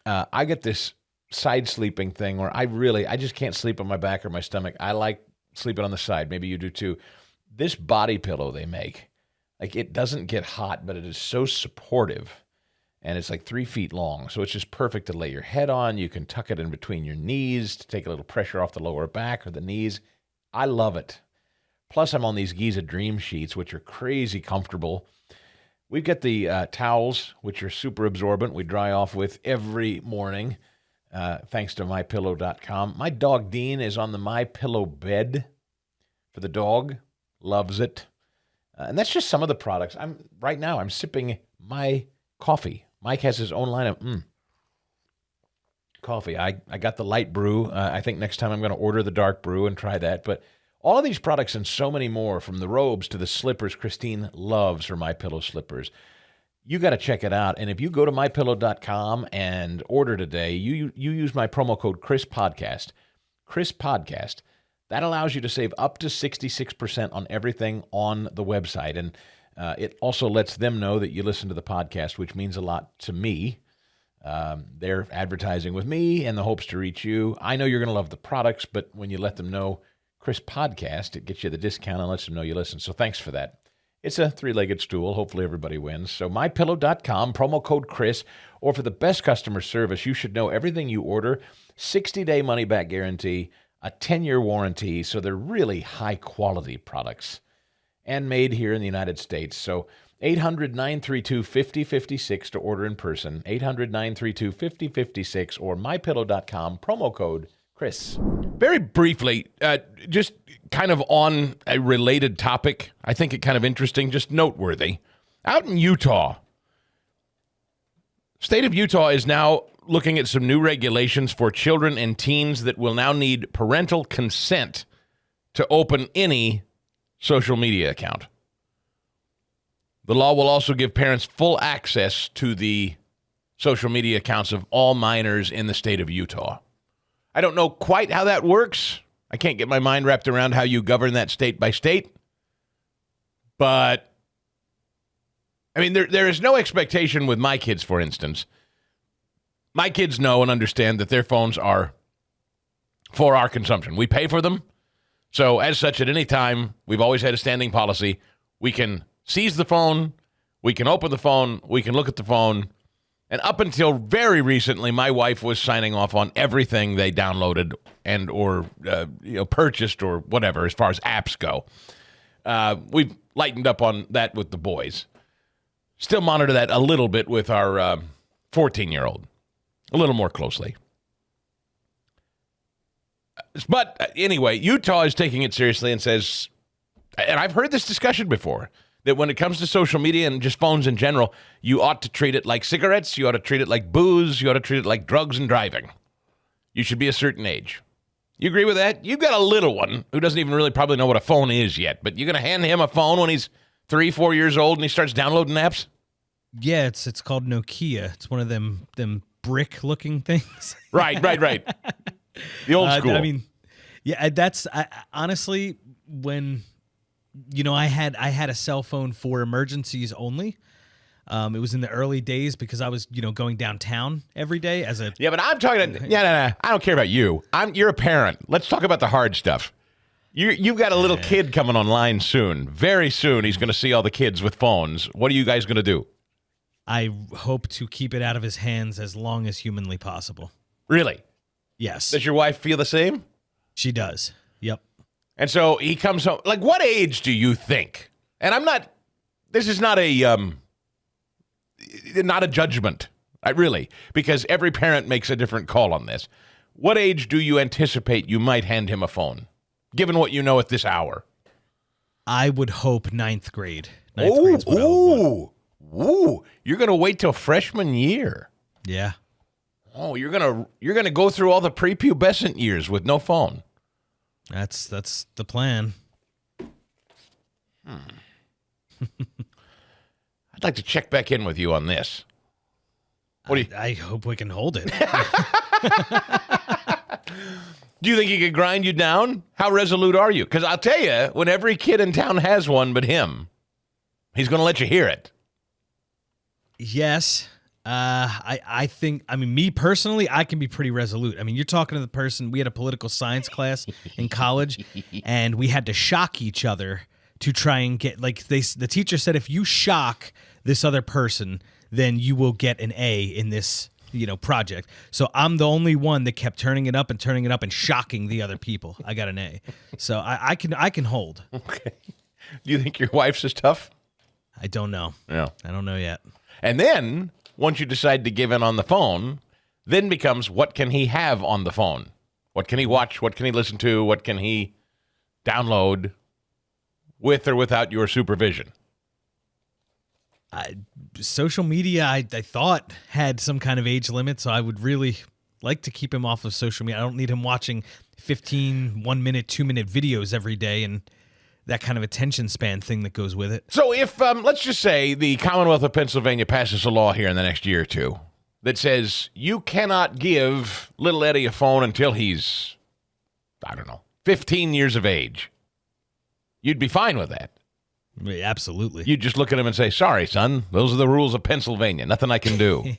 I get this side sleeping thing where I just can't sleep on my back or my stomach. I like sleeping on the side. Maybe you do too. This body pillow they make, like, it doesn't get hot, but it is so supportive. And it's like 3 feet long. So it's just perfect to lay your head on. You can tuck it in between your knees to take a little pressure off the lower back or the knees. I love it. Plus, I'm on these Giza Dream Sheets, which are crazy comfortable. We've got the towels, which are super absorbent. We dry off with every morning, thanks to MyPillow.com. My dog, Dean, is on the MyPillow bed for the dog. Loves it. And that's just some of the products. Right now, I'm sipping my coffee. Mike has his own line of coffee. I got the light brew. I think next time I'm going to order the dark brew and try that. But all of these products and so many more, from the robes to the slippers, Christine loves her MyPillow slippers. You got to check it out. And if you go to MyPillow.com and order today, you use my promo code ChrisPodcast. ChrisPodcast. That allows you to save up to 66% on everything on the website. And it also lets them know that you listen to the podcast, which means a lot to me. They're advertising with me in the hopes to reach you. I know you're going to love the products, but when you let them know Chris Podcast, it gets you the discount and lets them know you listen. So thanks for that. It's a three-legged stool. Hopefully everybody wins. So MyPillow.com, promo code Chris, or for the best customer service, you should know everything you order, 60-day money-back guarantee, a 10-year warranty. So they're really high-quality products. and made here in the United States. So 800-932-5056 to order in person, 800-932-5056 or mypillow.com, promo code Chris. Very briefly, just kind of on a related topic, I think it kind of interesting, just noteworthy. Out in Utah, state of Utah is now looking at some new regulations for children and teens that will now need parental consent to open any social media account. The law will also give parents full access to the social media accounts of all minors in the state of Utah. I don't know quite how that works. I can't get my mind wrapped around how you govern that state by state. But, I mean, there is no expectation with my kids, for instance. My kids know and understand that their phones are for our consumption. We pay for them. So, as such, at any time, we've always had a standing policy. We can seize the phone, we can open the phone, we can look at the phone. And up until very recently, my wife was signing off on everything they downloaded and or purchased or whatever as far as apps go. We've lightened up on that with the boys. Still monitor that a little bit with our 14-year-old, a little more closely. But anyway, Utah is taking it seriously and says, and I've heard this discussion before, that when it comes to social media and just phones in general, you ought to treat it like cigarettes, you ought to treat it like booze, you ought to treat it like drugs and driving. You should be a certain age. You agree with that? You've got a little one who doesn't even really probably know what a phone is yet, but you're going to hand him a phone when he's 3-4 years old and he starts downloading apps? Yeah, it's called Nokia. It's one of them brick-looking things. Right. The old school. I mean, yeah, honestly, when... I had a cell phone for emergencies only. It was in the early days because I was, going downtown every day as a... Yeah, but I'm talking... No. I don't care about you. You're a parent. Let's talk about the hard stuff. You've got a little kid coming online soon. Very soon, he's going to see all the kids with phones. What are you guys going to do? I hope to keep it out of his hands as long as humanly possible. Really? Yes. Does your wife feel the same? She does. Yep. And so he comes home. Like, what age do you think? And this is not a judgment, really, because every parent makes a different call on this. What age do you anticipate you might hand him a phone, given what you know at this hour? I would hope 9th grade. Ooh, you're going to wait till freshman year. Yeah. Oh, you're gonna go through all the prepubescent years with no phone. That's the plan. I'd like to check back in with you on this. I hope we can hold it. Do you think he could grind you down? How resolute are you? Because I'll tell you, when every kid in town has one but him, he's going to let you hear it. Yes. I think, me personally, I can be pretty resolute. I mean, you're talking to the person, we had a political science class in college, and we had to shock each other to try and get, the teacher said, if you shock this other person, then you will get an A in this, project. So I'm the only one that kept turning it up and shocking the other people. I got an A. So I can hold. Okay. Do you think your wife's as tough? I don't know. Yeah. I don't know yet. And then, once you decide to give in on the phone, then becomes what can he have on the phone? What can he watch? What can he listen to? What can he download with or without your supervision? Social media, I thought, had some kind of age limit, so I would really like to keep him off of social media. I don't need him watching 15 1-minute, 2-minute videos every day and that kind of attention span thing that goes with it. So if, let's just say, the Commonwealth of Pennsylvania passes a law here in the next year or two that says you cannot give little Eddie a phone until he's, 15 years of age, you'd be fine with that. Absolutely. You'd just look at him and say, sorry, son, those are the rules of Pennsylvania. Nothing I can do.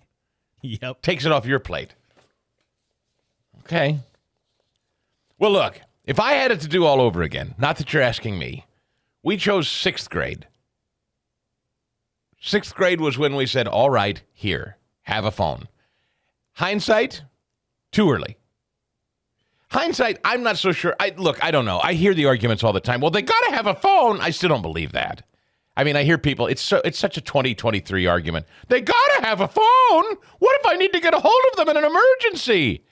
Yep. Takes it off your plate. Okay. Well, look. If I had it to do all over again, not that you're asking me, we chose 6th grade. 6th grade was when we said, all right, here, have a phone. Hindsight, too early. Hindsight, I'm not so sure. I don't know. I hear the arguments all the time. Well, they got to have a phone. I still don't believe that. I mean, I hear people, it's such a 2023 argument. They got to have a phone. What if I need to get a hold of them in an emergency?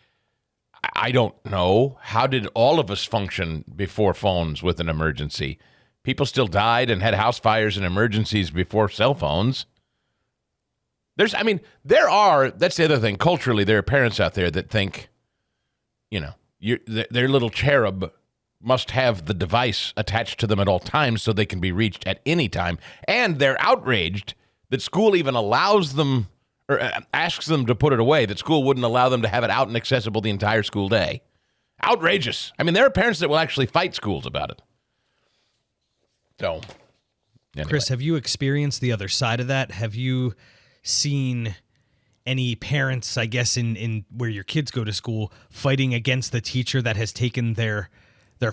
I don't know. How did all of us function before phones with an emergency? People still died and had house fires and emergencies before cell phones. That's the other thing. Culturally, there are parents out there that think, their little cherub must have the device attached to them at all times so they can be reached at any time. And they're outraged that school even allows them or asks them to put it away, that school wouldn't allow them to have it out and accessible the entire school day. Outrageous. I mean, there are parents that will actually fight schools about it. So, anyway. Chris, have you experienced the other side of that? Have you seen any parents, I guess, in where your kids go to school, fighting against the teacher that has taken their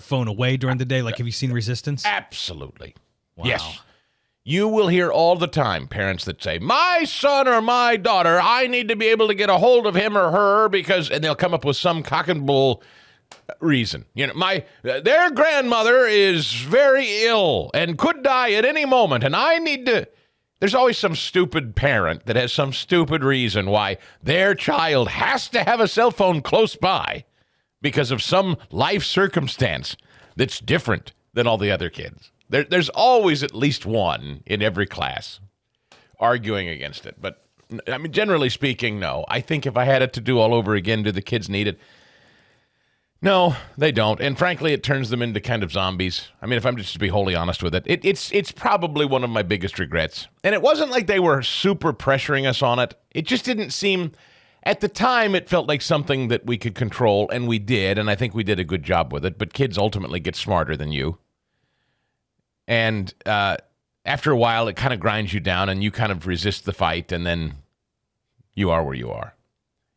phone away during the day? Like, have you seen resistance? Absolutely. Wow. Yes. You will hear all the time parents that say, my son or my daughter, I need to be able to get a hold of him or her and they'll come up with some cock and bull reason. Their grandmother is very ill and could die at any moment, and I need to. There's always some stupid parent that has some stupid reason why their child has to have a cell phone close by because of some life circumstance that's different than all the other kids. There's always at least one in every class arguing against it. But, I mean, generally speaking, no. I think if I had it to do all over again, do the kids need it? No, they don't. And frankly, it turns them into kind of zombies. I mean, if I'm just to be wholly honest with it, it's probably one of my biggest regrets. And it wasn't like they were super pressuring us on it. It just didn't seem, at the time, it felt like something that we could control, and we did, and I think we did a good job with it. But kids ultimately get smarter than you. And after a while, it kind of grinds you down, and you kind of resist the fight, and then you are where you are.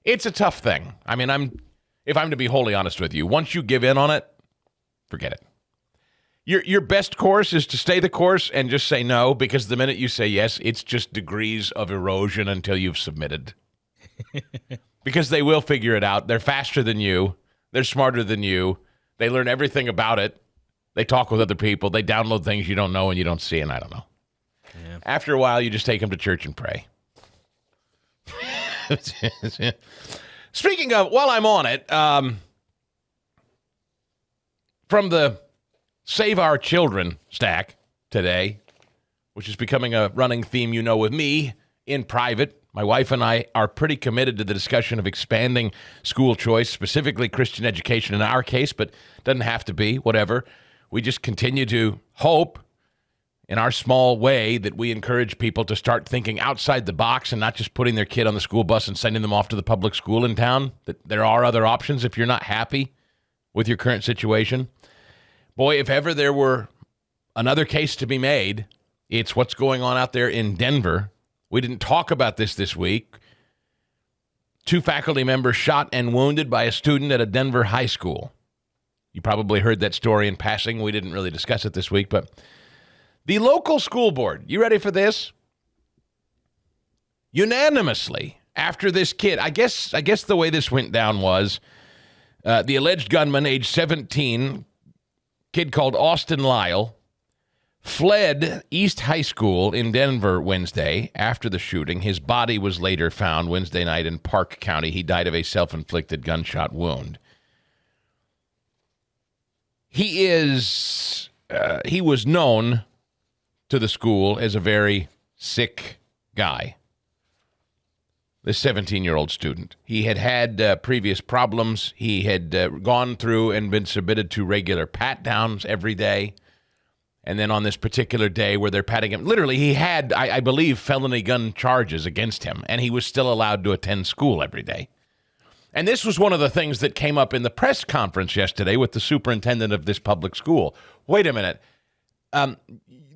It's a tough thing. I mean, if I'm to be wholly honest with you, once you give in on it, forget it. Your best course is to stay the course and just say no, because the minute you say yes, it's just degrees of erosion until you've submitted. Because they will figure it out. They're faster than you. They're smarter than you. They learn everything about it. They talk with other people. They download things you don't know and you don't see, and I don't know. Yeah. After a while, you just take them to church and pray. Speaking of, while I'm on it, from the Save Our Children stack today, which is becoming a running theme, with me in private, my wife and I are pretty committed to the discussion of expanding school choice, specifically Christian education in our case, but doesn't have to be, whatever. We just continue to hope in our small way that we encourage people to start thinking outside the box and not just putting their kid on the school bus and sending them off to the public school in town, that there are other options if you're not happy with your current situation. Boy, if ever there were another case to be made, it's what's going on out there in Denver. We didn't talk about this week. 2 faculty members shot and wounded by a student at a Denver high school. You probably heard that story in passing. We didn't really discuss it this week, but the local school board, you ready for this? Unanimously, after this kid, I guess the way this went down was the alleged gunman, age 17, kid called Austin Lyle, fled East High School in Denver Wednesday after the shooting. His body was later found Wednesday night in Park County. He died of a self-inflicted gunshot wound. He was known to the school as a very sick guy. This 17-year-old student. He had previous problems. He had gone through and been submitted to regular pat-downs every day. And then on this particular day where they're patting him, literally he had, I believe, felony gun charges against him, and he was still allowed to attend school every day. And this was one of the things that came up in the press conference yesterday with the superintendent of this public school. Wait a minute.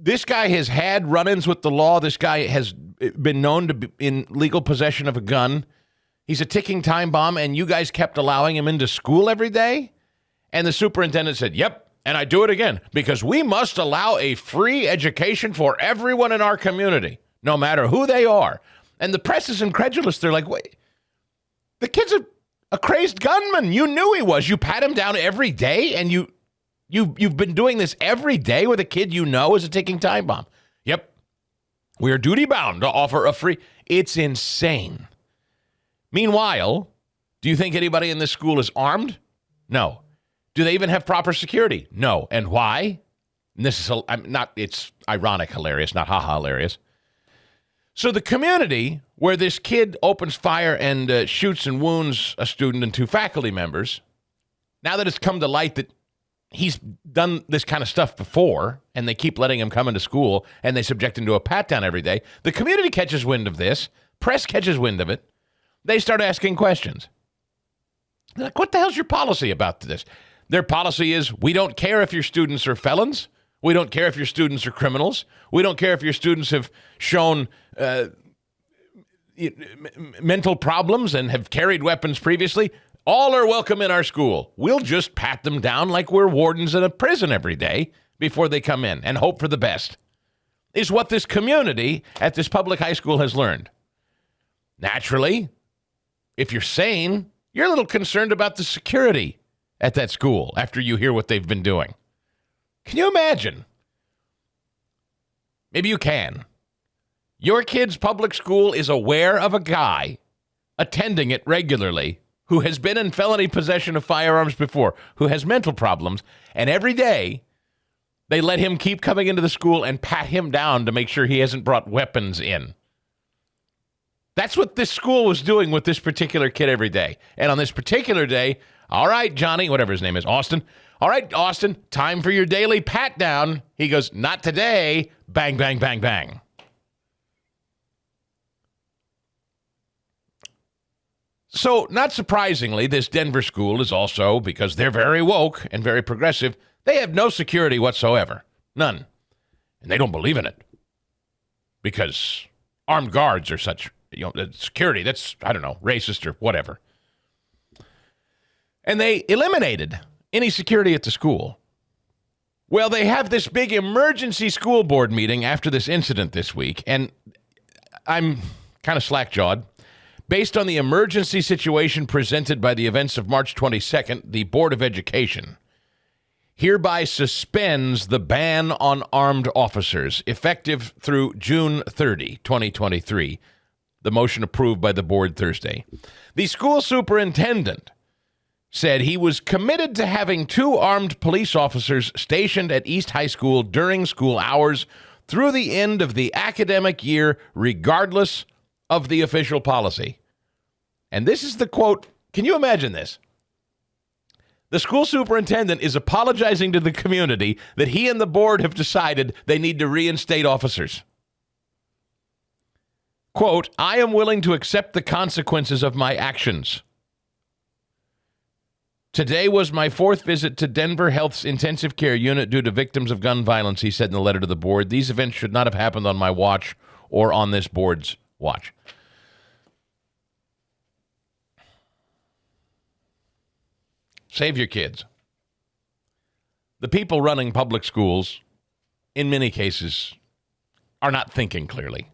This guy has had run-ins with the law. This guy has been known to be in legal possession of a gun. He's a ticking time bomb, and you guys kept allowing him into school every day? And the superintendent said, yep, and I do it again, because we must allow a free education for everyone in our community, no matter who they are. And the press is incredulous. They're like, wait, the kid's A crazed gunman. You knew he was. You pat him down every day, and you've been doing this every day with a kid you know is a ticking time bomb. Yep. We are duty bound to offer a free. It's insane. Meanwhile, do you think anybody in this school is armed? No. Do they even have proper security? No. And why? And this is it's ironic hilarious, not haha hilarious. So the community where this kid opens fire and shoots and wounds a student and 2 faculty members, now that it's come to light that he's done this kind of stuff before and they keep letting him come into school and they subject him to a pat-down every day, the community catches wind of this, press catches wind of it, they start asking questions. They're like, what the hell's your policy about this? Their policy is, we don't care if your students are felons. We don't care if your students are criminals. We don't care if your students have shown mental problems and have carried weapons previously. All are welcome in our school. We'll just pat them down like we're wardens in a prison every day before they come in and hope for the best, is what this community at this public high school has learned. Naturally, if you're sane, you're a little concerned about the security at that school after you hear what they've been doing. Can you imagine? Maybe you can. Your kid's public school is aware of a guy attending it regularly who has been in felony possession of firearms before, who has mental problems, and every day they let him keep coming into the school and pat him down to make sure he hasn't brought weapons in. That's what this school was doing with this particular kid every day. And on this particular day, all right, Johnny, whatever his name is, Austin. All right, Austin, time for your daily pat down. He goes, not today. Bang, bang, bang, bang. So, not surprisingly, this Denver school is also, because they're very woke and very progressive, they have no security whatsoever. None. And they don't believe in it. Because armed guards are such, security, that's, I don't know, racist or whatever. And they eliminated any security at the school. Well, they have this big emergency school board meeting after this incident this week, and I'm kind of slack-jawed. Based on the emergency situation presented by the events of March 22nd, the Board of Education hereby suspends the ban on armed officers, effective through June 30, 2023. The motion approved by the board Thursday. The school superintendent said he was committed to having 2 armed police officers stationed at East High School during school hours through the end of the academic year, regardless of the official policy. And this is the quote. Can you imagine this? The school superintendent is apologizing to the community that he and the board have decided they need to reinstate officers. Quote, I am willing to accept the consequences of my actions. Today was my 4th visit to Denver Health's intensive care unit due to victims of gun violence, he said in the letter to the board. These events should not have happened on my watch or on this board's watch. Save your kids. The people running public schools, in many cases, are not thinking clearly.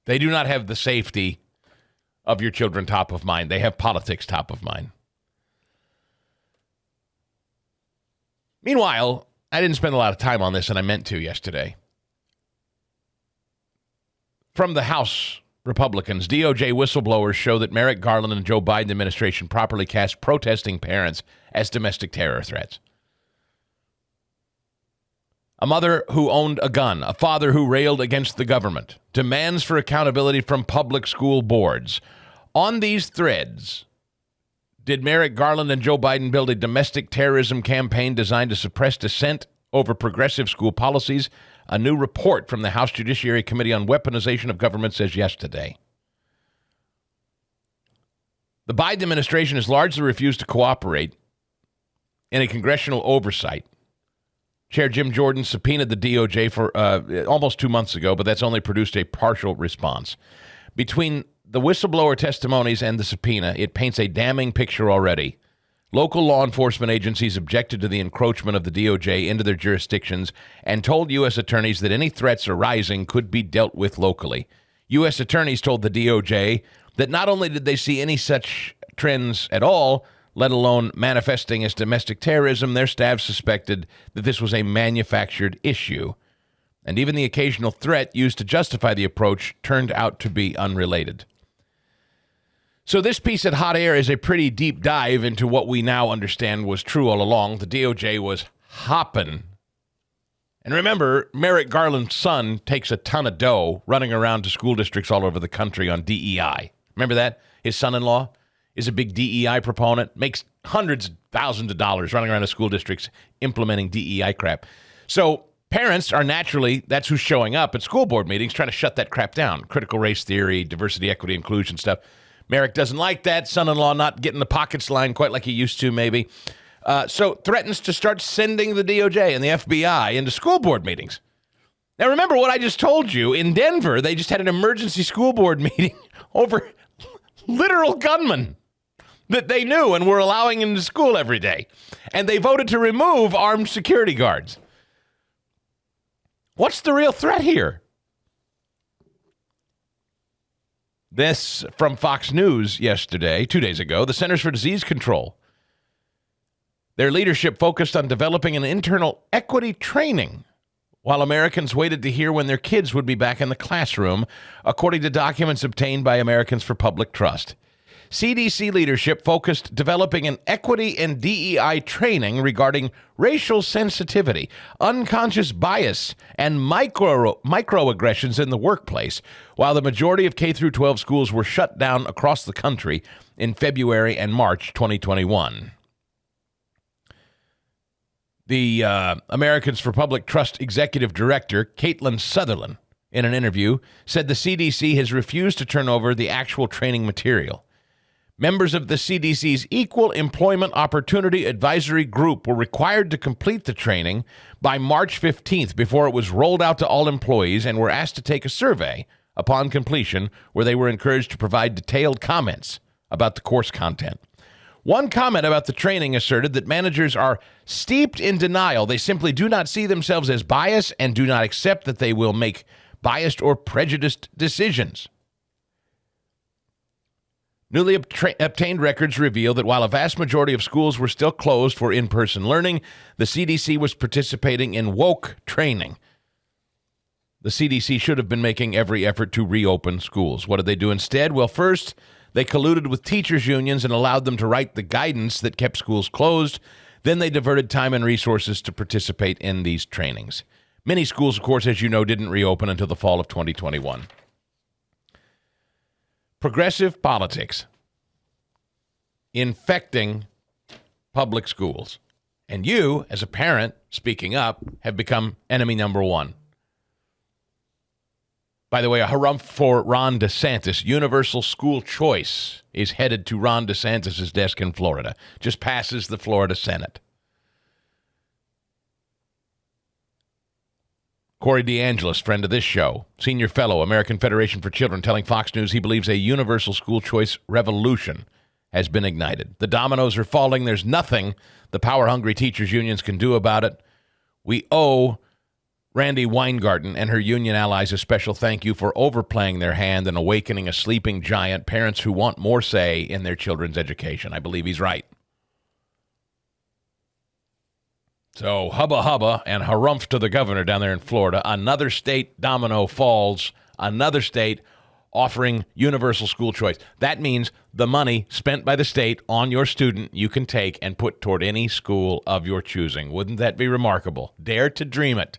They do not have the safety of your children top of mind. They have politics top of mind. Meanwhile, I didn't spend a lot of time on this, and I meant to yesterday. From the House Republicans, DOJ whistleblowers show that Merrick Garland and Joe Biden administration properly cast protesting parents as domestic terror threats. A mother who owned a gun, a father who railed against the government, demands for accountability from public school boards. On these threads, did Merrick Garland and Joe Biden build a domestic terrorism campaign designed to suppress dissent over progressive school policies? A new report from the House Judiciary Committee on Weaponization of Government says yesterday. The Biden administration has largely refused to cooperate in a congressional oversight. Chair Jim Jordan subpoenaed the DOJ for almost 2 months ago, but that's only produced a partial response. Between the whistleblower testimonies and the subpoena, it paints a damning picture already. Local law enforcement agencies objected to the encroachment of the DOJ into their jurisdictions and told U.S. attorneys that any threats arising could be dealt with locally. U.S. attorneys told the DOJ that not only did they see any such trends at all, let alone manifesting as domestic terrorism, their staff suspected that this was a manufactured issue. And even the occasional threat used to justify the approach turned out to be unrelated. So this piece at Hot Air is a pretty deep dive into what we now understand was true all along. The DOJ was hopping. And remember, Merrick Garland's son takes a ton of dough running around to school districts all over the country on DEI. Remember that? His son-in-law is a big DEI proponent, makes hundreds of thousands of dollars running around to school districts implementing DEI crap. So parents are naturally, that's who's showing up at school board meetings trying to shut that crap down. Critical race theory, diversity, equity, inclusion stuff. Merrick doesn't like that. Son-in-law not getting the pockets line quite like he used to, maybe. So threatens to start sending the DOJ and the FBI into school board meetings. Now, remember what I just told you. In Denver, they just had an emergency school board meeting over literal gunmen that they knew and were allowing into school every day. And they voted to remove armed security guards. What's the real threat here? This from Fox News yesterday, 2 days ago, the Centers for Disease Control. Their leadership focused on developing an internal equity training while Americans waited to hear when their kids would be back in the classroom, according to documents obtained by Americans for Public Trust. CDC leadership focused developing an equity and DEI training regarding racial sensitivity, unconscious bias, and microaggressions in the workplace, while the majority of K-12 schools were shut down across the country in February and March 2021. The Americans for Public Trust Executive Director, Caitlin Sutherland, in an interview, said the CDC has refused to turn over the actual training material. Members of the CDC's Equal Employment Opportunity Advisory Group were required to complete the training by March 15th before it was rolled out to all employees and were asked to take a survey upon completion where they were encouraged to provide detailed comments about the course content. One comment about the training asserted that managers are steeped in denial. They simply do not see themselves as biased and do not accept that they will make biased or prejudiced decisions. Newly obtained records reveal that while a vast majority of schools were still closed for in-person learning, the CDC was participating in woke training. The CDC should have been making every effort to reopen schools. What did they do instead? Well, first, they colluded with teachers' unions and allowed them to write the guidance that kept schools closed. Then they diverted time and resources to participate in these trainings. Many schools, of course, as you know, didn't reopen until the fall of 2021. Progressive politics infecting public schools. And you, as a parent, speaking up, have become enemy number one. By the way, a harumph for Ron DeSantis. Universal school choice is headed to Ron DeSantis' desk in Florida. Just passes the Florida Senate. Corey DeAngelis, friend of this show, senior fellow, American Federation for Children, telling Fox News he believes a universal school choice revolution has been ignited. The dominoes are falling. There's nothing the power-hungry teachers' unions can do about it. We owe Randy Weingarten and her union allies a special thank you for overplaying their hand and awakening a sleeping giant, parents who want more say in their children's education. I believe he's right. So hubba hubba and harumph to the governor down there in Florida. Another state domino falls. Another state offering universal school choice. That means the money spent by the state on your student you can take and put toward any school of your choosing. Wouldn't that be remarkable? Dare to dream it.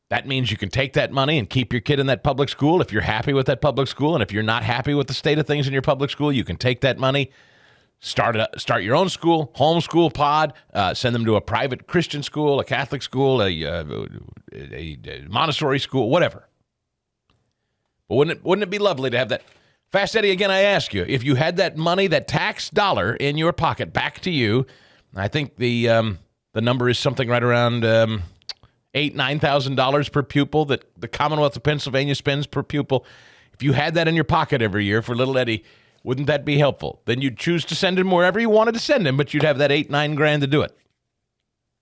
That means you can take that money and keep your kid in that public school if you're happy with that public school. And if you're not happy with the state of things in your public school, you can take that money, start your own school, homeschool pod, send them to a private Christian school, a Catholic school, a Montessori school, whatever. But wouldn't it be lovely to have that? Fast Eddie, again, I ask you, if you had that money, that tax dollar in your pocket back to you, I think the number is something right around $9,000 per pupil that the Commonwealth of Pennsylvania spends per pupil. If you had that in your pocket every year for little Eddie, wouldn't that be helpful? Then you'd choose to send him wherever you wanted to send him, but you'd have that $8-9 grand to do it.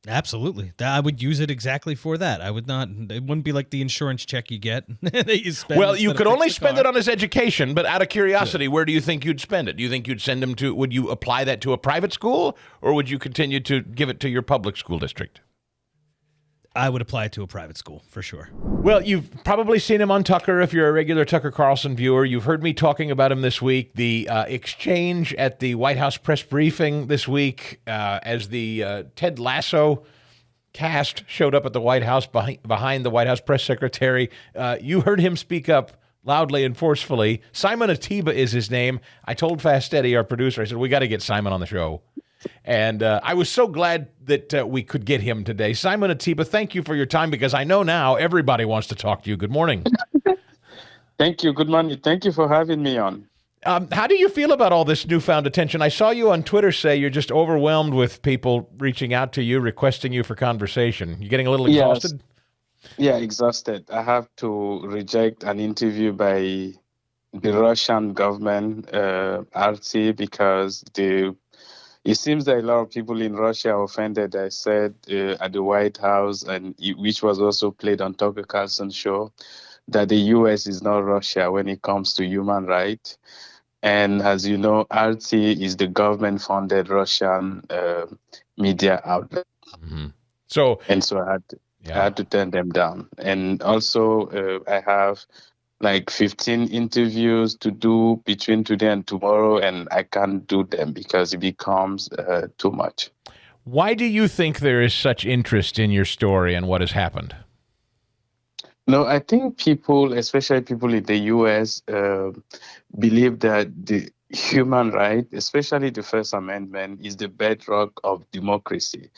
Absolutely. I would use it exactly for that. I would not. It wouldn't be like the insurance check you get that you spend. Well, you instead could of only fix the spend car. it on his education, but out of curiosity, where do you think you'd spend it? Do you think you'd send him to, would you apply that to a private school, or would you continue to give it to your public school district? I would apply it to a private school for sure. Well, you've probably seen him on Tucker if you're a regular Tucker Carlson viewer. You've heard me talking about him this week. The exchange at the White House press briefing this week as the Ted Lasso cast showed up at the White House behind the White House press secretary. You heard him speak up loudly and forcefully. Simon Atiba is his name. I told Fast Eddie, our producer, I said, we got to get Simon on the show. And I was so glad that we could get him today. Simon Atiba, thank you for your time, because I know now everybody wants to talk to you. Good morning. Thank you. Good morning. Thank you for having me on. How do you feel about all this newfound attention? I saw you on Twitter say you're just overwhelmed with people reaching out to you, requesting you for conversation. You getting a little exhausted? Yes. Yeah, exhausted. I have to reject an interview by the Russian government, RT, because it seems that a lot of people in Russia are offended, I said at the White House, and which was also played on Tucker Carlson's show, that the U.S. is not Russia when it comes to human rights. And as you know, RT is the government-funded Russian media outlet. Mm-hmm. So I had to turn them down. And also, I have like 15 interviews to do between today and tomorrow, and I can't do them because it becomes too much. Why do you think there is such interest in your story and what has happened? No, I think people, especially people in the U.S., believe that the human right, especially the First Amendment, is the bedrock of democracy.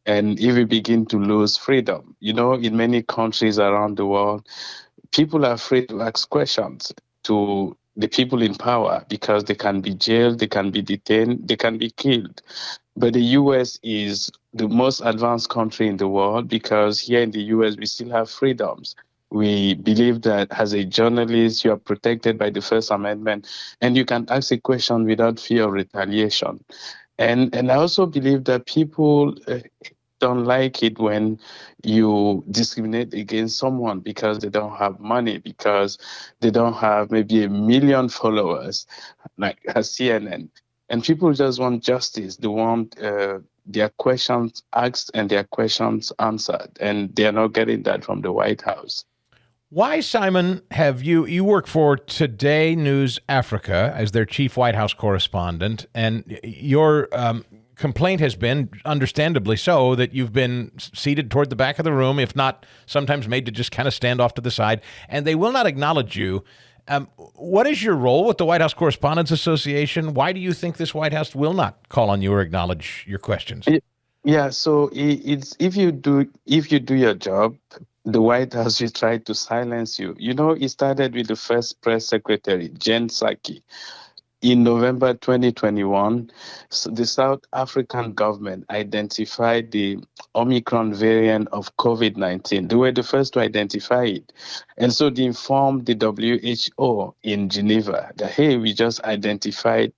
And if we begin to lose freedom, in many countries around the world, people are afraid to ask questions to the people in power because they can be jailed, they can be detained, they can be killed. But the U.S. is the most advanced country in the world because here in the U.S. we still have freedoms. We believe that as a journalist, you are protected by the First Amendment, and you can ask a question without fear of retaliation. And I also believe that people don't like it when you discriminate against someone because they don't have money, because they don't have maybe 1 million followers, like CNN. And people just want justice. They want their questions asked and their questions answered. And they're not getting that from the White House. Why, Simon, have you work for Today News Africa as their chief White House correspondent, and your complaint has been, understandably so, that you've been seated toward the back of the room, if not sometimes made to just kind of stand off to the side, and they will not acknowledge you. What is your role with the White House Correspondents Association? Why do you think this White House will not call on you or acknowledge your questions? Yeah, so it's if you do your job, the White House will try to silence you. It started with the first press secretary, Jen Psaki. In November 2021, the South African government identified the Omicron variant of COVID-19. They were the first to identify it. And so they informed the WHO in Geneva that, hey, we just identified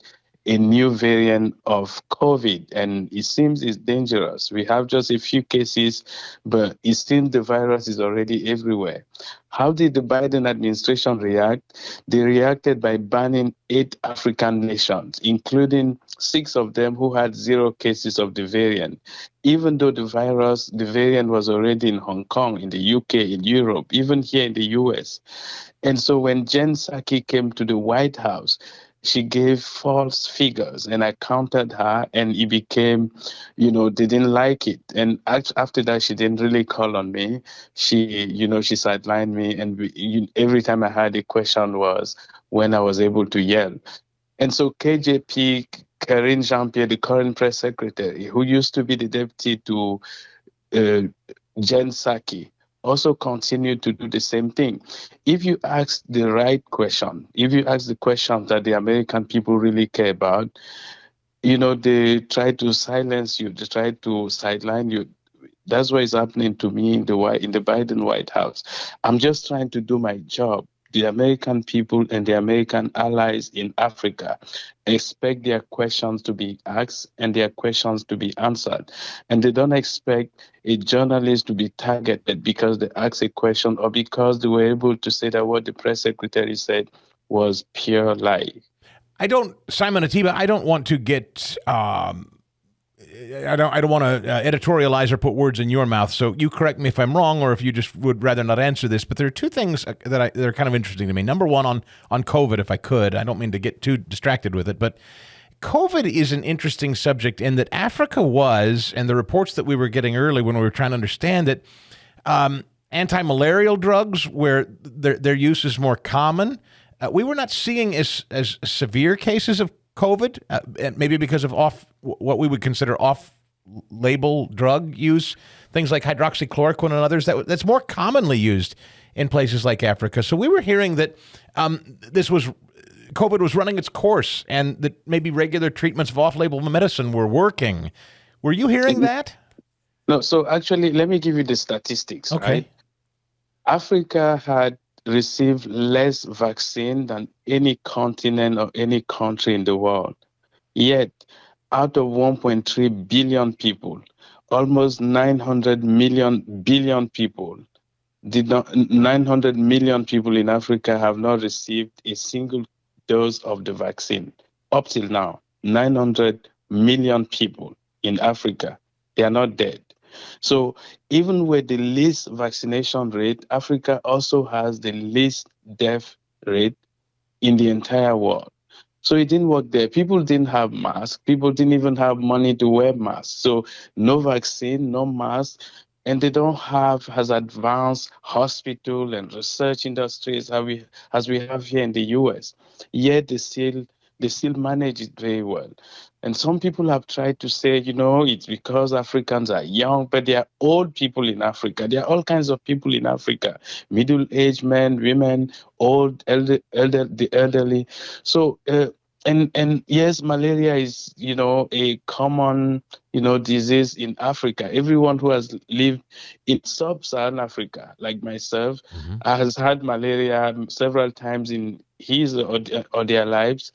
a new variant of COVID, and it seems it's dangerous. We have just a few cases, but it seems the virus is already everywhere. How did the Biden administration react? They reacted by banning 8 African nations, including 6 of them who had 0 cases of the variant, even though the variant was already in Hong Kong, in the UK, in Europe, even here in the US. And so when Jen Psaki came to the White House, she gave false figures, and I counted her, and it became, they didn't like it. And after that, she didn't really call on me. She sidelined me, and every time I had a question was when I was able to yell. And so KJP, Karine Jean-Pierre, the current press secretary, who used to be the deputy to Jen Psaki, also continue to do the same thing. If you ask the right question, if you ask the questions that the American people really care about, they try to silence you, they try to sideline you. That's what is happening to me in the Biden White House. I'm just trying to do my job the American people and the American allies in Africa expect their questions to be asked and their questions to be answered. And they don't expect a journalist to be targeted because they asked a question or because they were able to say that what the press secretary said was pure lie. Simon Atiba, I don't want to get I don't want to editorialize or put words in your mouth. So you correct me if I'm wrong, or if you just would rather not answer this. But there are two things that are kind of interesting to me. Number one, on COVID, if I could, I don't mean to get too distracted with it, but COVID is an interesting subject in that Africa was, and the reports that we were getting early when we were trying to understand that anti-malarial drugs, where their use is more common, we were not seeing as severe cases of COVID, and maybe because of what we would consider off-label drug use, things like hydroxychloroquine and others that's more commonly used in places like Africa. So we were hearing that COVID was running its course, and that maybe regular treatments of off-label medicine were working. Were you hearing that? No. So actually, let me give you the statistics. Okay. Right? Africa had received less vaccine than any continent or any country in the world. Yet, out of 1.3 billion people, almost 900 billion people 900 million people in Africa have not received a single dose of the vaccine. Up till now, 900 million people in Africa, they are not dead. So even with the least vaccination rate, Africa also has the least death rate in the entire world. So it didn't work there. People didn't have masks. People didn't even have money to wear masks. So no vaccine, no mask. And they don't have as advanced hospital and research industries as we have here in the US. Yet they still manage it very well. And some people have tried to say, it's because Africans are young, but there are old people in Africa. There are all kinds of people in Africa, middle-aged men, women, old, the elderly. So, and yes, malaria is, a common, disease in Africa. Everyone who has lived in sub-Saharan Africa, like myself, has had malaria several times in his or their life,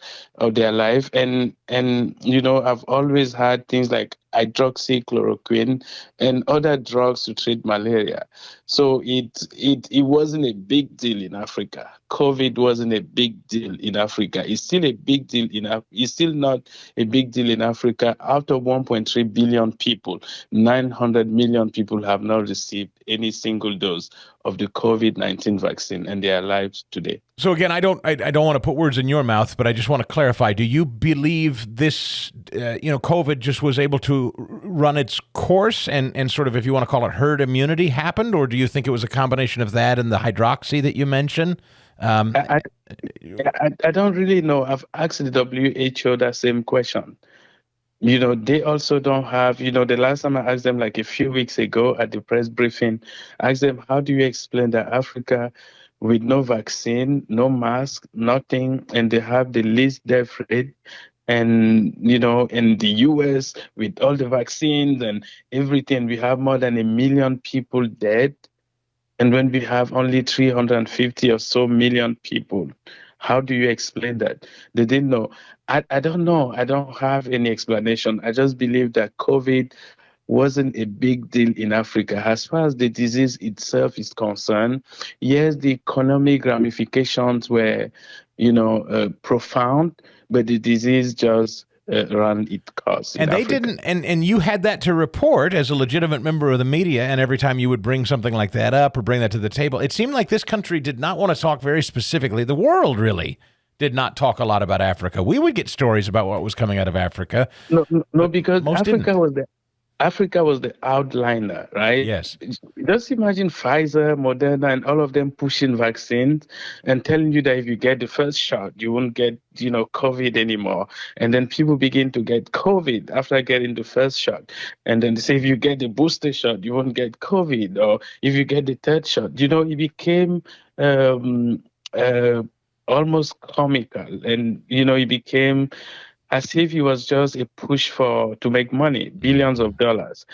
and I've always had things like hydroxychloroquine and other drugs to treat malaria. So it wasn't a big deal in Africa. COVID wasn't a big deal in Africa. It's still a big deal it's still not a big deal in Africa. Out of 1.3 billion people, 900 million people have not received any single dose of the COVID-19 vaccine, and they are alive today. So again, I don't want to put words in your mouth, but I just want to clarify. Do you believe this, COVID just was able to run its course and sort of, if you want to call it herd immunity, happened? Or do you think it was a combination of that and the hydroxy that you mentioned? I don't really know. I've asked the WHO that same question. They also don't have, the last time I asked them, like a few weeks ago at the press briefing, I asked them, how do you explain that Africa, with no vaccine, no mask, nothing, and they have the least death rate, and, in the US, with all the vaccines and everything, we have more than 1 million people dead. And when we have only 350 or so million people, how do you explain that? They didn't know. I don't know. I don't have any explanation. I just believe that COVID wasn't a big deal in Africa. As far as the disease itself is concerned, yes, the economic ramifications were, profound, but the disease just ran its course. And they didn't, and you had that to report as a legitimate member of the media, and every time you would bring something like that up or bring that to the table, it seemed like this country did not want to talk very specifically. The world really did not talk a lot about Africa. We would get stories about what was coming out of Africa. No, because Africa was the outliner, right? Yes. Just imagine Pfizer, Moderna, and all of them pushing vaccines and telling you that if you get the first shot, you won't get, COVID anymore. And then people begin to get COVID after getting the first shot. And then they say if you get the booster shot, you won't get COVID. Or if you get the third shot, it became almost comical. And, it became as if it was just a push to make money, billions of dollars.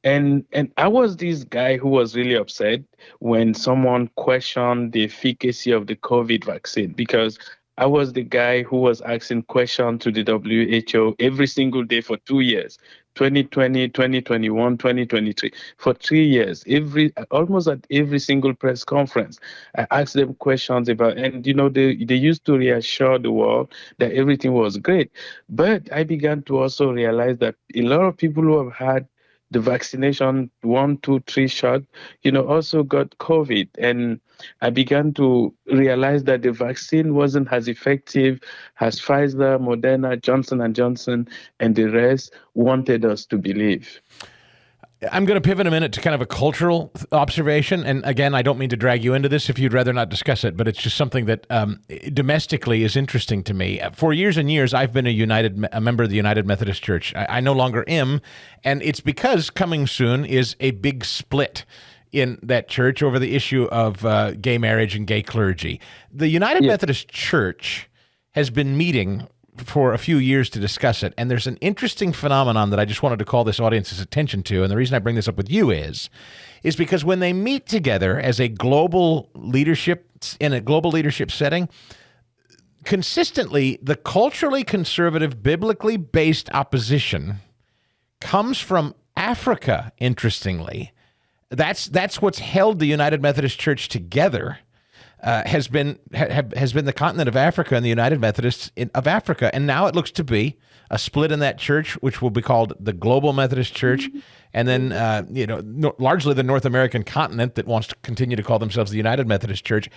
And I was this guy who was really upset when someone questioned the efficacy of the COVID vaccine, because I was the guy who was asking questions to the WHO every single day for 2 years, 2020, 2021, 2023, for 3 years, almost at every single press conference. I asked them questions about, and they used to reassure the world that everything was great. But I began to also realize that a lot of people who have had the vaccination 1, 2, 3 shot, also got COVID. And I began to realize that the vaccine wasn't as effective as Pfizer, Moderna, Johnson and Johnson, and the rest wanted us to believe. I'm going to pivot a minute to kind of a cultural observation. And again, I don't mean to drag you into this if you'd rather not discuss it, but it's just something that domestically is interesting to me. For years and years, I've been a member of the United Methodist Church. I no longer am. And it's because coming soon is a big split in that church over the issue of gay marriage and gay clergy. The United Methodist Church has been meeting for a few years to discuss it. And there's an interesting phenomenon that I just wanted to call this audience's attention to. And the reason I bring this up with you is because when they meet together as a global leadership, in a global leadership setting, consistently, the culturally conservative, biblically based opposition comes from Africa, interestingly. That's what's held the United Methodist Church together. Has been the continent of Africa and the United Methodists of Africa, and now it looks to be a split in that church, which will be called the Global Methodist Church, and then largely the North American continent that wants to continue to call themselves the United Methodist Church.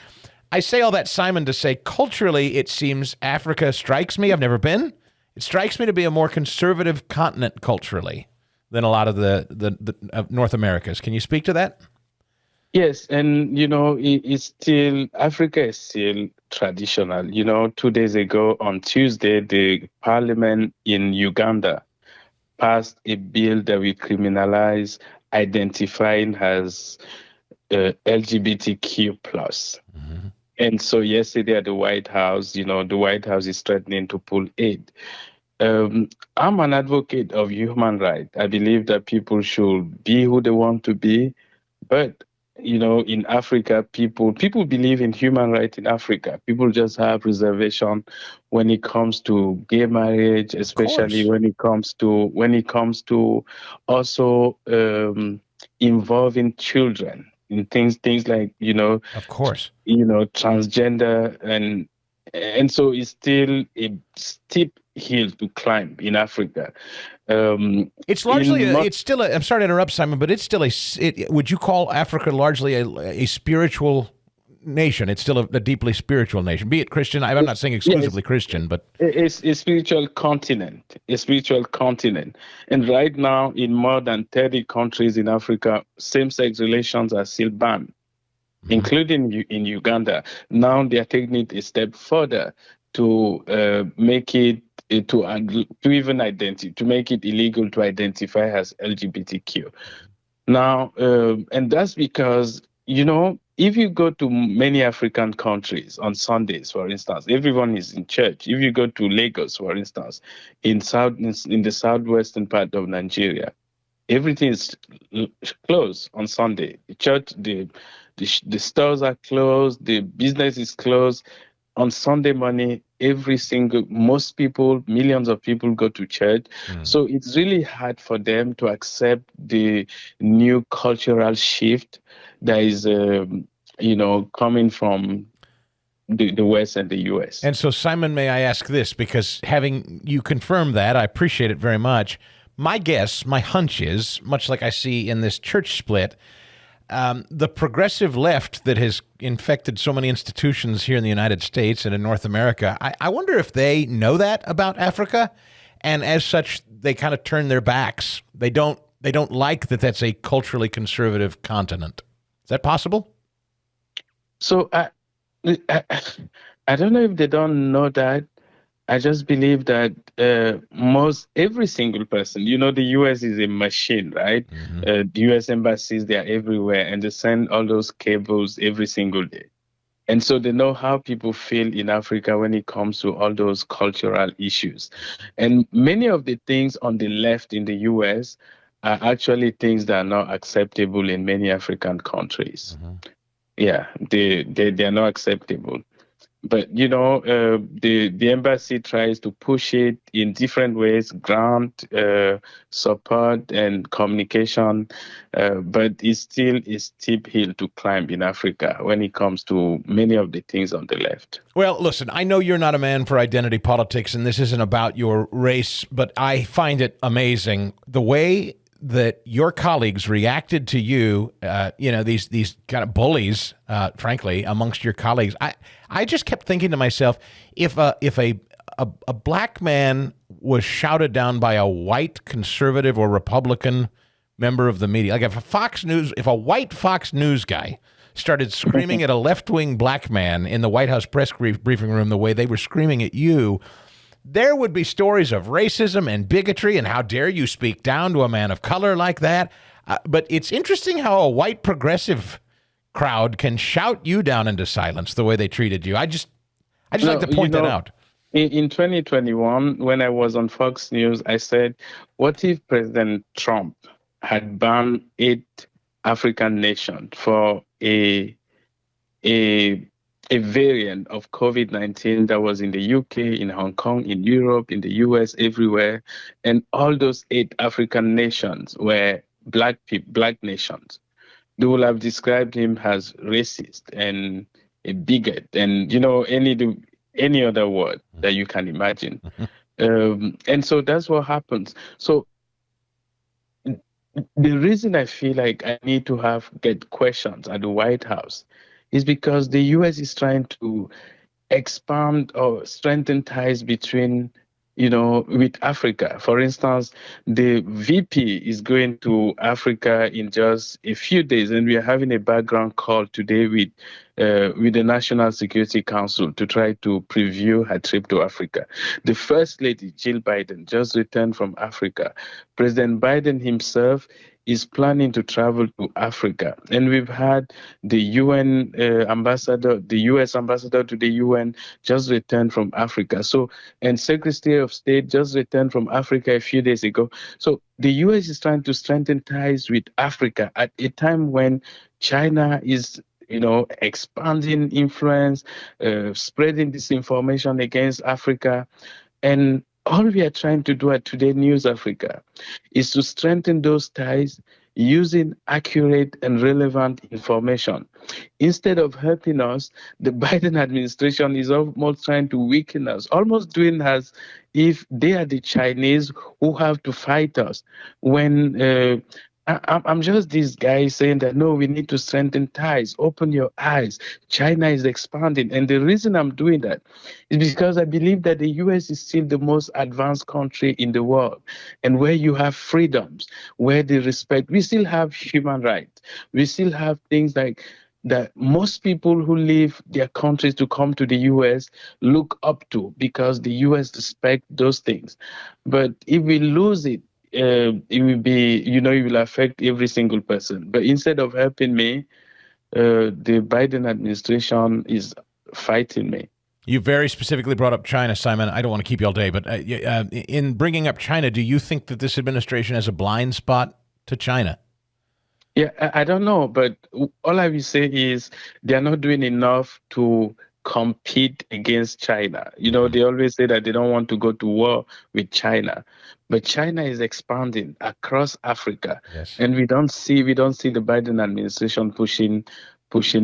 I say all that, Simon, to say culturally, it seems Africa strikes me. I've never been. It strikes me to be a more conservative continent culturally than a lot of the North Americas. Can you speak to that? Yes, and it's still, Africa is still traditional. 2 days ago on Tuesday, the parliament in Uganda passed a bill that will criminalize identifying as LGBTQ plus. Mm-hmm. And so yesterday at the White House, the White House is threatening to pull aid. I'm an advocate of human rights. I believe that people should be who they want to be, but in Africa, people believe in human rights in Africa. People just have reservation when it comes to gay marriage, especially when it comes to also involving children in things like of course, transgender, and so it's still a steep hill to climb in Africa. It's largely, I'm sorry to interrupt, Simon, but it's still would you call Africa largely a spiritual nation? It's still a deeply spiritual nation, be it Christian. I'm not saying exclusively Christian, but it's a spiritual continent, And right now, in more than 30 countries in Africa, same-sex relations are still banned, including in Uganda. Now they are taking it a step further to make it to even to make it illegal to identify as LGBTQ. Now, and that's because, if you go to many African countries on Sundays, for instance, everyone is in church. If you go to Lagos, for instance, in the southwestern part of Nigeria, everything is closed on Sunday. The church, the stores are closed, the business is closed. On Sunday morning, most people, millions of people go to church. So it's really hard for them to accept the new cultural shift that is, coming from the West and the U.S. And so, Simon, may I ask this? Because having you confirm that, I appreciate it very much. My guess, my hunch is, much like I see in this church split, the progressive left that has infected so many institutions here in the United States and in North America, I wonder if they know that about Africa, and as such, they kind of turn their backs. They don't like that that's a culturally conservative continent. Is that possible? So I don't know if they don't know that. I just believe that every single person, the U.S. is a machine, right? The U.S. embassies, they are everywhere, and they send all those cables every single day. And so they know how people feel in Africa when it comes to all those cultural issues. And many of the things on the left in the U.S. are actually things that are not acceptable in many African countries. Yeah, they are not acceptable. But the embassy tries to push it in different ways, grant support and communication, but it's still a steep hill to climb in Africa when it comes to many of the things on the left. Well, listen, I know you're not a man for identity politics, and this isn't about your race, but I find it amazing the way that your colleagues reacted to you, these kind of bullies, frankly, amongst your colleagues. I just kept thinking to myself, if a black man was shouted down by a white conservative or Republican member of the media, like if a white Fox News guy started screaming at a left-wing black man in the White House press briefing room the way they were screaming at you, there would be stories of racism and bigotry and how dare you speak down to a man of color like that. But it's interesting how a white progressive crowd can shout you down into silence the way they treated you. I just like to point that out. In 2021, when I was on Fox News, I said, what if President Trump had banned 8 African nations for a variant of COVID-19 that was in the UK, in Hong Kong, in Europe, in the US, everywhere. And all those 8 African nations were black nations. They would have described him as racist and a bigot and, any other word that you can imagine. And so that's what happens. So the reason I feel like I need to get questions at the White House is because the U.S. is trying to expand or strengthen ties between, with Africa. For instance, the VP is going to Africa in just a few days, and we are having a background call today with the National Security Council to try to preview her trip to Africa. The First Lady, Jill Biden, just returned from Africa. President Biden himself is planning to travel to Africa. And we've had the UN ambassador, the US ambassador to the UN just returned from Africa. So, and Secretary of State just returned from Africa a few days ago. So the US is trying to strengthen ties with Africa at a time when China is expanding influence, spreading disinformation against Africa. And all we are trying to do at Today News Africa is to strengthen those ties using accurate and relevant information. Instead of helping us, the Biden administration is almost trying to weaken us, almost doing as if they are the Chinese who have to fight us. When I'm just this guy saying that, no, we need to strengthen ties, open your eyes. China is expanding. And the reason I'm doing that is because I believe that the US is still the most advanced country in the world, and where you have freedoms, where they respect, we still have human rights. We still have things like that most people who leave their countries to come to the US look up to, because the US respect those things. But if we lose it, it will be, it will affect every single person. But instead of helping me, the Biden administration is fighting me. You very specifically brought up China, Simon. I don't want to keep you all day, but in bringing up China, do you think that this administration has a blind spot to China? Yeah, I don't know, but all I will say is they're not doing enough to compete against China. They always say that they don't want to go to war with China, but China is expanding across Africa. Yes. And we don't see the Biden administration pushing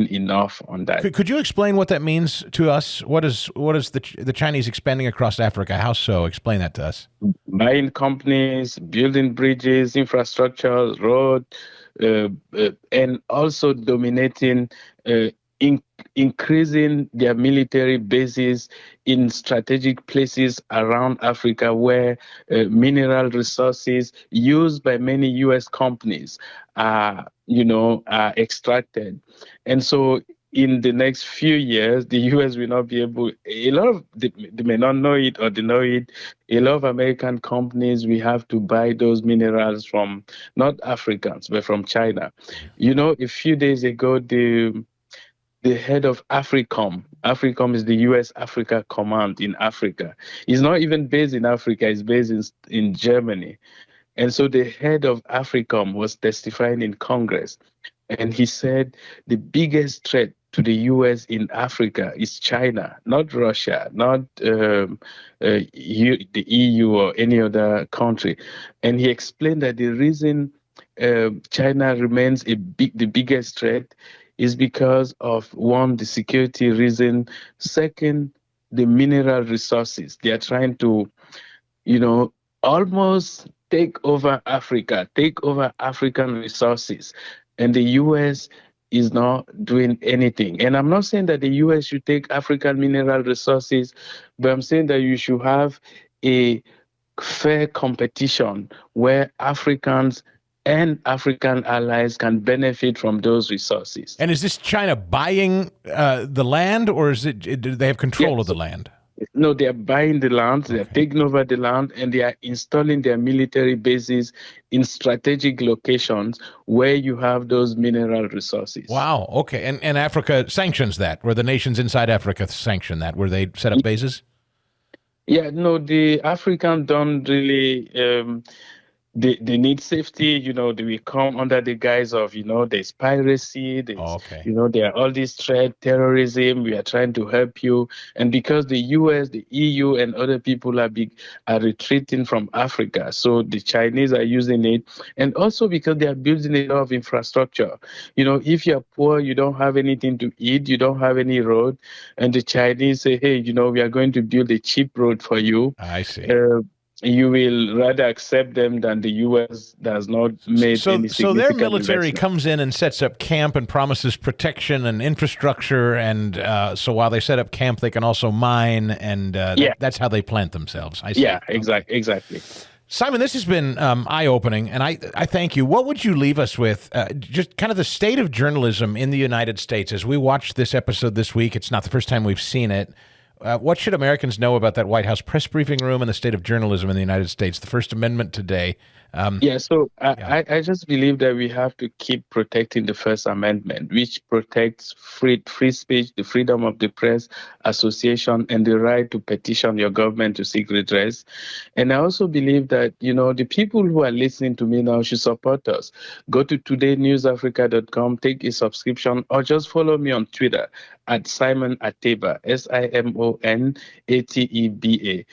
enough on that. Could you explain what that means to us? What is the Chinese expanding across Africa? How so? Explain that to us. Buying companies, building bridges, infrastructure, road, and also dominating, increasing their military bases in strategic places around Africa where mineral resources used by many U.S. companies are extracted. And so in the next few years, the U.S. will not be able, they may not know it or they know it, a lot of American companies, we have to buy those minerals from not Africans, but from China. A few days ago, the head of AFRICOM is the U.S. Africa Command in Africa. He's not even based in Africa, he's based in Germany. And so the head of AFRICOM was testifying in Congress, and he said the biggest threat to the U.S. in Africa is China, not Russia, not the EU or any other country. And he explained that the reason China remains the biggest threat is because of, one, the security reason, second, the mineral resources. They are trying to, almost take over Africa, take over African resources. And the U.S. is not doing anything. And I'm not saying that the U.S. should take African mineral resources, but I'm saying that you should have a fair competition where Africans and African allies can benefit from those resources. And is this China buying the land, or do they have control of the land? No, they are buying the land, they are taking over the land, and they are installing their military bases in strategic locations where you have those mineral resources. Wow, okay. And Africa sanctions that, where the nations inside Africa sanction that, where they set up bases? Yeah, no, the Africans don't really... They need safety, they will come under the guise of, there's piracy, there are all these threats, terrorism, we are trying to help you. And because the US, the EU, and other people are retreating from Africa, so the Chinese are using it. And also because they are building a lot of infrastructure. If you're poor, you don't have anything to eat, you don't have any road, and the Chinese say, hey, we are going to build a cheap road for you. I see. You will rather accept them than the U.S. does not make any significant So their military investment. comes in and sets up camp and promises protection and infrastructure, and so while they set up camp, they can also mine, and that's how they plant themselves. I see. Yeah, exactly. Simon, this has been eye-opening, and I thank you. What would you leave us with, just kind of the state of journalism in the United States? As we watched this episode this week, it's not the first time we've seen it. What should Americans know about that White House press briefing room and the state of journalism in the United States? The First Amendment today. I just believe that we have to keep protecting the First Amendment, which protects free speech, the freedom of the press, association, and the right to petition your government to seek redress. And I also believe that, the people who are listening to me now should support us. Go to todaynewsafrica.com, take a subscription, or just follow me on Twitter at Simon Ateba, SIMONATEBA.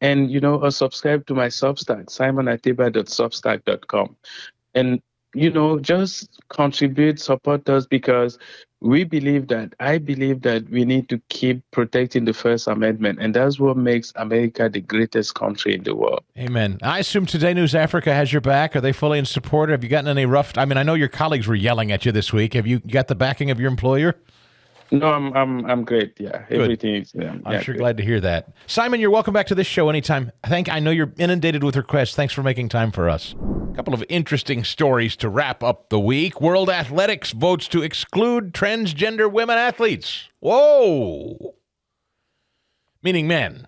And, or subscribe to my Substack, simonateba.substack.com. And, just contribute, support us, because I believe that we need to keep protecting the First Amendment. And that's what makes America the greatest country in the world. Amen. I assume Today News Africa has your back. Are they fully in support? Have you gotten any I know your colleagues were yelling at you this week. Have you got the backing of your employer? No, I'm great. Yeah, Good. Everything is. I'm sure glad to hear that. Simon, you're welcome back to this show anytime. I know you're inundated with requests. Thanks for making time for us. A couple of interesting stories to wrap up the week. World Athletics votes to exclude transgender women athletes. Whoa! Meaning men.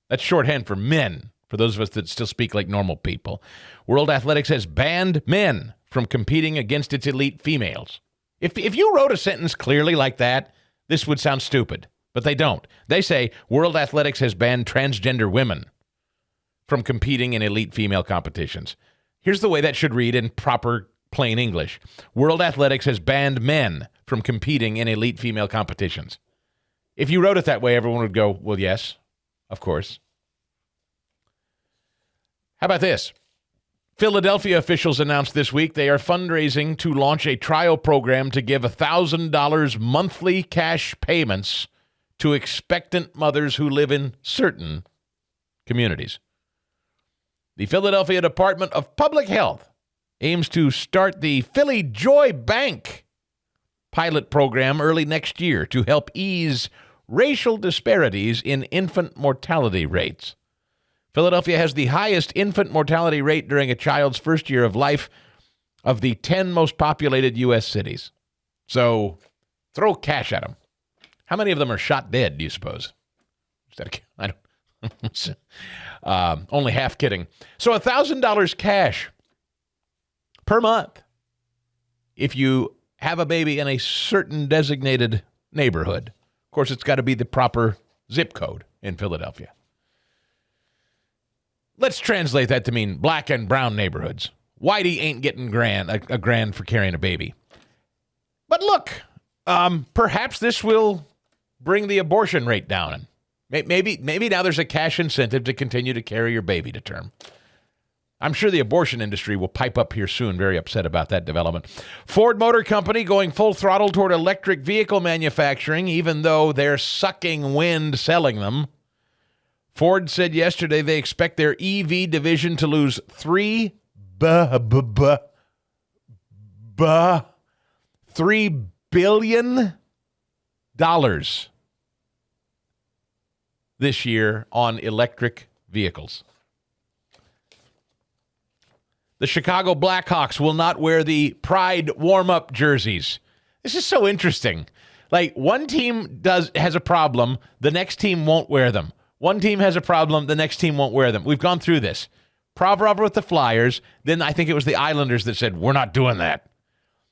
That's shorthand for men, for those of us that still speak like normal people. World Athletics has banned men from competing against its elite females. If you wrote a sentence clearly like that, this would sound stupid, but they don't. They say World Athletics has banned transgender women from competing in elite female competitions. Here's the way that should read in proper plain English. World Athletics has banned men from competing in elite female competitions. If you wrote it that way, everyone would go, well, yes, of course. How about this? Philadelphia officials announced this week they are fundraising to launch a trial program to give $1,000 monthly cash payments to expectant mothers who live in certain communities. The Philadelphia Department of Public Health aims to start the Philly Joy Bank pilot program early next year to help ease racial disparities in infant mortality rates. Philadelphia has the highest infant mortality rate during a child's first year of life of the 10 most populated U.S. cities. So throw cash at them. How many of them are shot dead, do you suppose? I don't. Only half kidding. So $1,000 cash per month if you have a baby in a certain designated neighborhood. Of course, it's got to be the proper zip code in Philadelphia. let's translate that to mean black and brown neighborhoods. Whitey ain't getting a grand for carrying a baby. But look, perhaps this will bring the abortion rate down. Maybe now there's a cash incentive to continue to carry your baby to term. I'm sure the abortion industry will pipe up here soon, very upset about that development. Ford Motor Company going full throttle toward electric vehicle manufacturing, even though they're sucking wind selling them. Ford said yesterday they expect their EV division to lose $3 billion this year on electric vehicles. The Chicago Blackhawks will not wear the Pride warm-up jerseys. This is so interesting. Like, one team has a problem, the next team won't wear them. One team has a problem, the next team won't wear them. We've gone through this. Provorov with the Flyers, then I think it was the Islanders that said, we're not doing that.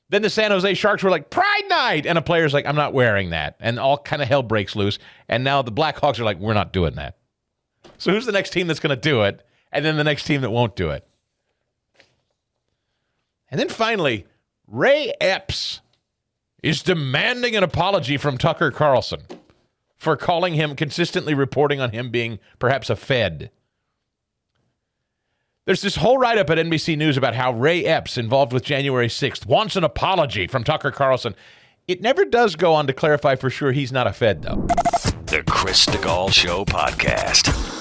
Then the San Jose Sharks were like, Pride Night! And a player's like, I'm not wearing that. And all kind of hell breaks loose. And now the Blackhawks are like, we're not doing that. So who's the next team that's going to do it? And then the next team that won't do it. And then finally, Ray Epps is demanding an apology from Tucker Carlson for calling him, consistently reporting on him being perhaps a Fed. There's this whole write-up at NBC News about how Ray Epps, involved with January 6th, wants an apology from Tucker Carlson. It never does go on to clarify for sure he's not a Fed, though. The Chris DeGaulle Show podcast.